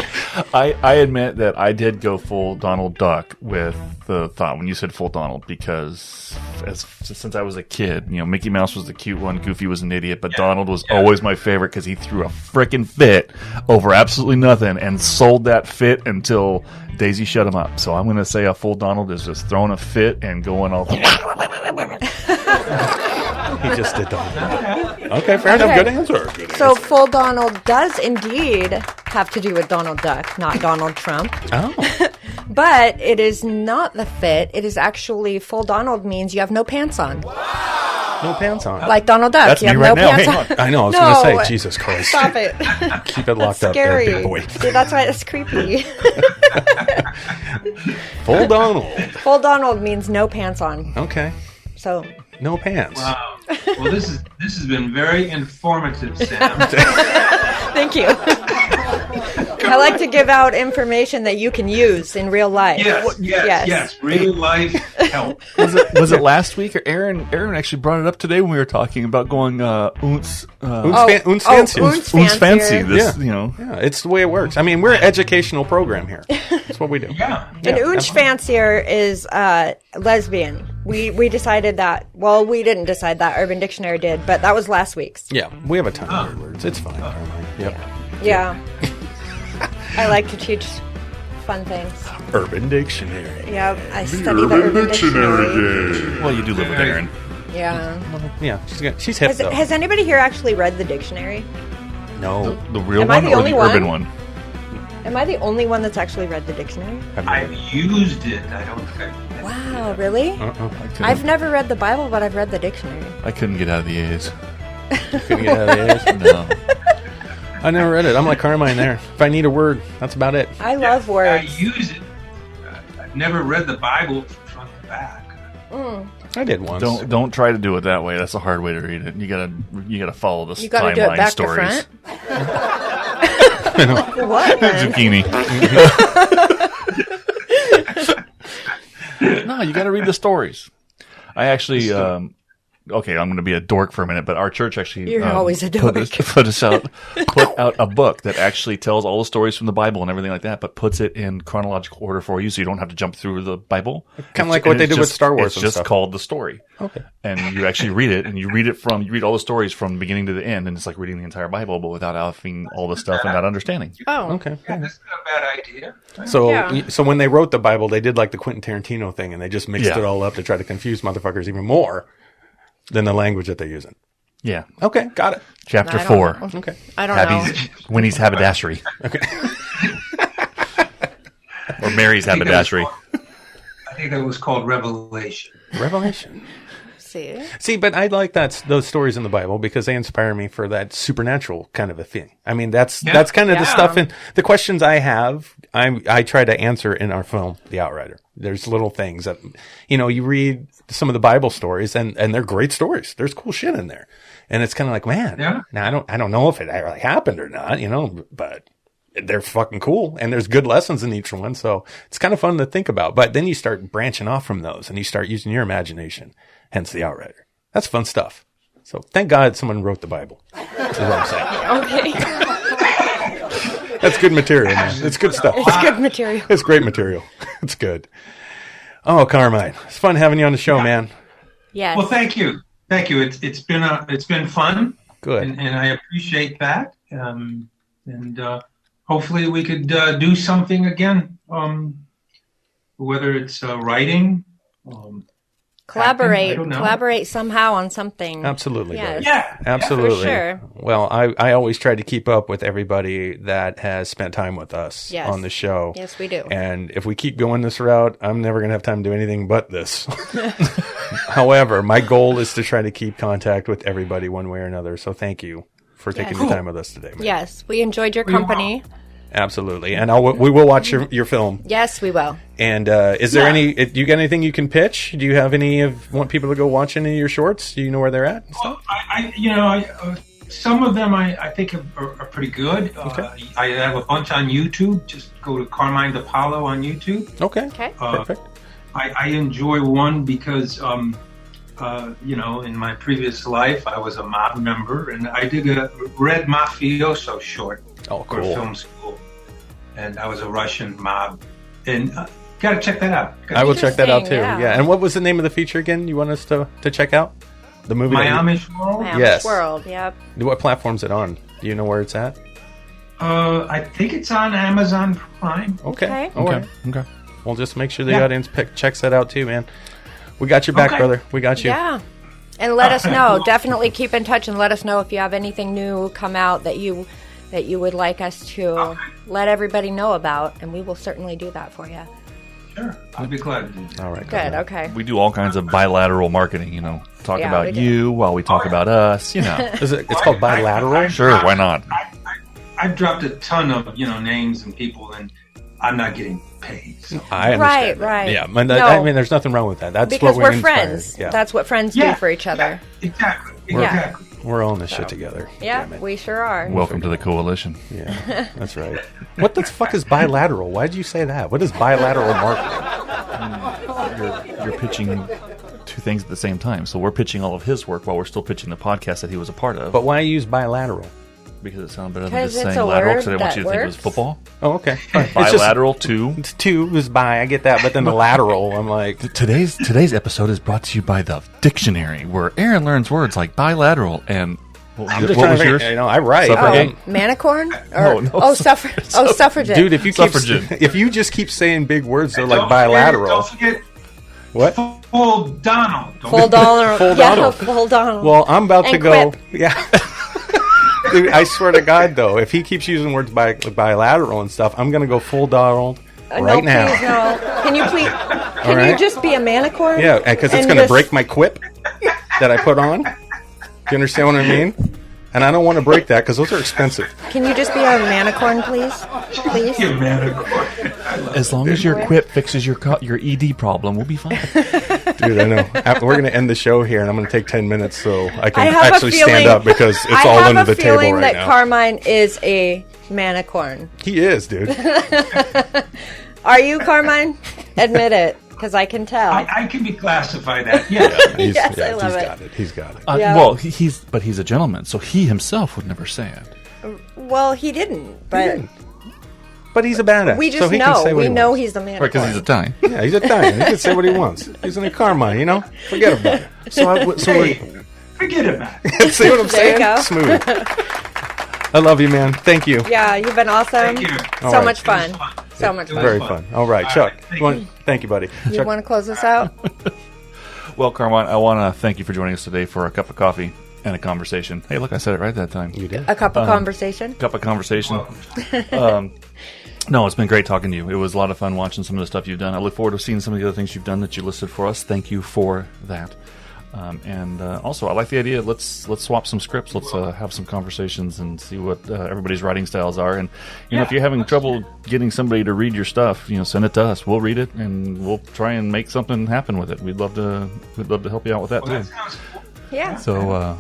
I admit that I did go full Donald Duck with the thought when you said full Donald because since I was a kid, Mickey Mouse was the cute one, Goofy was an idiot, but Donald was always my favorite because he threw a frickin' fit over absolutely nothing and sold that fit until Daisy shut him up. So I'm going to say a full Donald is just throwing a fit and going all... He just did Donald. Okay, fair enough. Good answer. So full Donald does indeed have to do with Donald Duck, not Donald Trump. Oh. But it is not the fit. It is actually full Donald means you have no pants on. No pants on. Like Donald Duck. That's you me have right no now. pants Hang on. I know, I was No. going to say, Jesus Christ. Stop it. Keep it locked up Scary. there, big boy. See, that's why it's creepy. Full Donald. Full Donald means no pants on. Okay. So No pants. Wow. Well, this has been very informative, Sam. thank you. I like to give out information that you can use in real life. Yes. Real life help. Was it last week or Aaron actually brought it up today when we were talking about going Uns fancy. Uns fancy. This, Yeah, it's the way it works. I mean, we're an educational program here. That's what we do. Yeah. An oonch fancier is lesbian. We decided that. Well, we didn't decide that. Urban Dictionary did, but that was last week's. Yeah, we have a ton of weird words. It's fine. Carmine. Yep. Yeah. I like to teach fun things. Urban Dictionary. Yeah, I The study the Urban Urban Dictionary Dictionary. game. Well, you do live with Aaron. Yeah. Yeah, she's hip though. Has anybody here actually read the dictionary? No. The real Am I one the or only the one? urban one? Am I the only one that's actually read the dictionary? I've used it. I don't think. Wow, really? I've never read the Bible, but I've read the dictionary. I couldn't get out of the A's. Couldn't get out of the A's. No. I never read it. I'm like Carmine there. If I need a word, that's about it. I love I words. use it. I've never read the Bible from front to back. I did once. Don't try to do it that way. That's a hard way to read it. You gotta follow the You gotta do it timeline back stories. to front. What? then? Zucchini. No, you got to read the stories. I actually, okay, I'm going to be a dork for a minute, but our church actually You're always a dork. put out a book that actually tells all the stories from the Bible and everything like that, but puts it in chronological order for you, so you don't have to jump through the Bible. Kind of like what they did with Star Wars It's and just stuff. called the story. Okay. And you actually read it, and you read all the stories from the beginning to the end, and it's like reading the entire Bible, but without having all the stuff and not understanding. Oh, Okay. Yeah, that's not a bad idea. So, Yeah. so when they wrote the Bible, they did like the Quentin Tarantino thing, and they just mixed Yeah. it all up to try to confuse motherfuckers even more than the language that they're using. Yeah. Okay, got it. Chapter I don't 4. know. Okay. I don't know. Abby's, Winnie's haberdashery. Okay. Or Mary's haberdashery. I think that was called Revelation. Revelation. See? See, but I like those stories in the Bible because they inspire me for that supernatural kind of a thing. I mean, that's kind of the stuff and the questions I have. I try to answer in our film, The Outrider. There's little things that, you read some of the Bible stories and they're great stories. There's cool shit in there, and it's kind of like, man, now I don't know if it really happened or not, but they're fucking cool and there's good lessons in each one. So it's kind of fun to think about. But then you start branching off from those and you start using your imagination. Hence The Outrider. That's fun stuff. So thank God someone wrote the Bible. That's what I'm saying. Okay. That's good material, man. It's good stuff. It's good material. It's great material. It's good. Oh, Carmine, it's fun having you on the show, man. Yes. Well, thank you. It's been fun. Good. And I appreciate that. And hopefully we could do something again. Whether it's writing, Collaborate. I don't know. Collaborate somehow on something. Absolutely, Yes. buddy. Yeah. Absolutely. For sure. Well, I always try to keep up with everybody that has spent time with us Yes. on the show. Yes, we do. And if we keep going this route, I'm never going to have time to do anything but this. However, my goal is to try to keep contact with everybody one way or another. So thank you for taking the time with us today, man. Yes, we enjoyed your company. Absolutely. And we will watch your film. Yes, we will. And is there any, do you got anything you can pitch? Do you have want people to go watch any of your shorts? Do you know where they're at? and stuff? Well, some of them I think are pretty good. Okay. I have a bunch on YouTube. Just go to Carmine DePaulo on YouTube. Okay. Okay. Perfect. I enjoy one because, in my previous life, I was a mob member, and I did a Red Mafioso short Oh, for cool. film school. And I was a Russian mob. And got to check that out. I will check that out too. Interesting, Yeah. yeah. And what was the name of the feature again you want us to check out? The movie? My that you- Amish World? Amish Yes. World, yep. What platform's it on? Do you know where it's at? I think it's on Amazon Prime. Okay. All right. Okay. Well, just make sure the Yeah. audience checks that out too, man. We got your back, Okay. brother. We got you. Yeah. And let us know. Definitely keep in touch and let us know if you have anything new come out that you would like us to let everybody know about, and we will certainly do that for you. Sure. I'll be glad to do that. All right. Good, okay. We do all kinds of bilateral marketing, talk Yeah, we about do. you while we talk about us, It's called bilateral? Sure, why not? I've dropped a ton of names and people, and I'm not getting paid. So. I understand. Right, that. right. Yeah, I No. mean, there's nothing wrong with that. That's Because what we're inspired. friends. Yeah. That's what friends do for each other. Yeah, exactly. Yeah. Exactly. We're all in this shit together. Yeah, Damn it. we sure are. Welcome to the coalition. Yeah, that's right. What the fuck is bilateral? Why did you say that? What is bilateral marketing? You're pitching two things at the same time. So we're pitching all of his work while we're still pitching the podcast that he was a part of. But why use bilateral? Because it sounds better than Because just it's saying a lateral, word because I didn't want you to that think it was works. football. Oh, okay. Fine. It's just- Bilateral two. It's two is bi. I get that, but then the lateral, I'm like, Today's episode is brought to you by the dictionary, where Aaron learns words like bilateral and I'm what just trying was to yours? think, I write. Suffragette? Manicorn? No, Or, no, suffragette. Dude, if you keep, Suffragette. if you just keep saying big words, they're Don't like bilateral. Don't forget What? full Donald. Don't Full Donald. Full Yeah, Donald. full Donald. Well, I'm about to And go. quip. Yeah. Dude, I swear to God, though, if he keeps using words bilateral and stuff, I'm gonna go full Donald right no, now. please, no. Can you please? Can right. you just be a manicorn? Yeah, because it's And gonna just- break my quip that I put on. Do you understand what I mean? And I don't want to break that because those are expensive. Can you just be a manicorn, please? Please. you man. As long as your quip fixes your ED problem, we'll be fine. Dude, I know. We're going to end the show here, and I'm going to take 10 minutes so I I can have actually a feeling, stand up because it's I all have under the a table feeling right that now. Carmine is a manicorn. He is, dude. Are you, Carmine? Admit it, because I can tell. I can be classified that. Yeah. He's, Yes, I love he's it. got it. He's got it. Yeah. Well, he's a gentleman, so he himself would never say it. Well, he didn't, but But he's a badass. we so just he can say know. what We he know wants. he's the manicorn. Right, because he's Italian. Yeah, he's Italian. He can say what he wants. He's in a Carmine, Forget about it. Hey, forget about it. See what I'm There you saying? go. Smooth. I love you, man. Thank you. Yeah, you've been awesome. Thank you. So All right. much fun. It was fun. So much It was fun. Very fun. fun. All right, Chuck. Thank you, buddy. You Chuck, want to close this out? Well, Carmine, I want to thank you for joining us today for a cup of coffee and a conversation. Hey, look, I said it right that time. you did. A cup of conversation? Cup of conversation. No, it's been great talking to you. It was a lot of fun watching some of the stuff you've done. I look forward to seeing some of the other things you've done that you listed for us. Thank you for that. And also, I like the idea. Let's swap some scripts. Let's have some conversations and see what everybody's writing styles are. And if you're having trouble getting somebody to read your stuff, send it to us. We'll read it and we'll try and make something happen with it. We'd love to help you out with that Well, too. that sounds cool. Yeah. So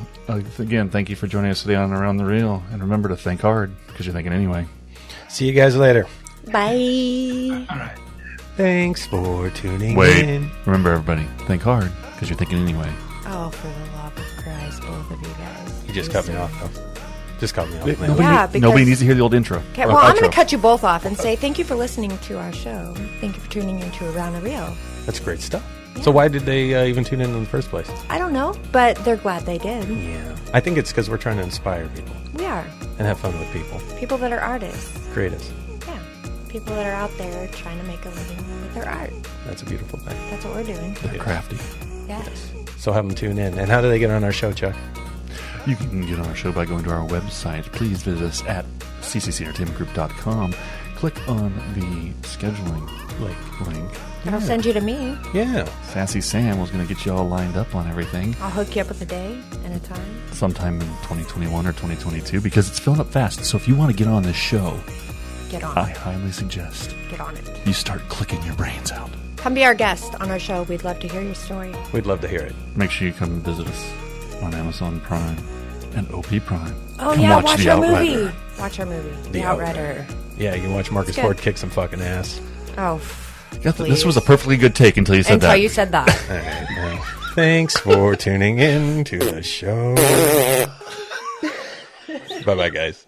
again, thank you for joining us today on Around the Reel. And remember to think hard because you're thinking anyway. See you guys later. Bye. All right. Thanks for tuning Wait, in. remember everybody, think hard because you're thinking anyway. Oh, for the love of Christ, both of you guys. You just cut me off, though. Just cut me off. man. Nobody, Yeah, because- nobody needs to hear the old intro. Okay, or well, I'm going outro. to cut you both off and say thank you for listening to our show. Thank you for tuning into Around the Reel. That's great stuff. So why did they even tune in the first place? I don't know, but they're glad they did. Yeah. I think it's because we're trying to inspire people We are. and have fun with people. People that are artists. Creatives. Yeah. People that are out there trying to make a living with their art. That's a beautiful thing. That's what we're doing. They're crafty. Yes. So have them tune in. And how do they get on our show, Chuck? You can get on our show by going to our website. Please visit us at cccentertainmentgroup.com. Click on the scheduling link. I'll send you to me. Yeah. Sassy Sam was going to get you all lined up on everything I'll hook you up with a day and a time. sometime in 2021 or 2022 because it's filling up fast. So if you want to get on this show, Get on I it. highly suggest Get on it. you start clicking your brains out. Come be our guest on our show. We'd love to hear your story. We'd love to hear it. Make sure you come visit us on Amazon Prime and OP Prime. Oh, Come yeah. watch Watch The our Outrider. movie. Watch our movie. The Outrider. Outrider. Yeah, you can watch Marcus It's good. Ford kick some fucking ass. Oh, This was a perfectly good take until you said until that. you said that. All right, well, thanks for tuning in to the show. Bye-bye, guys.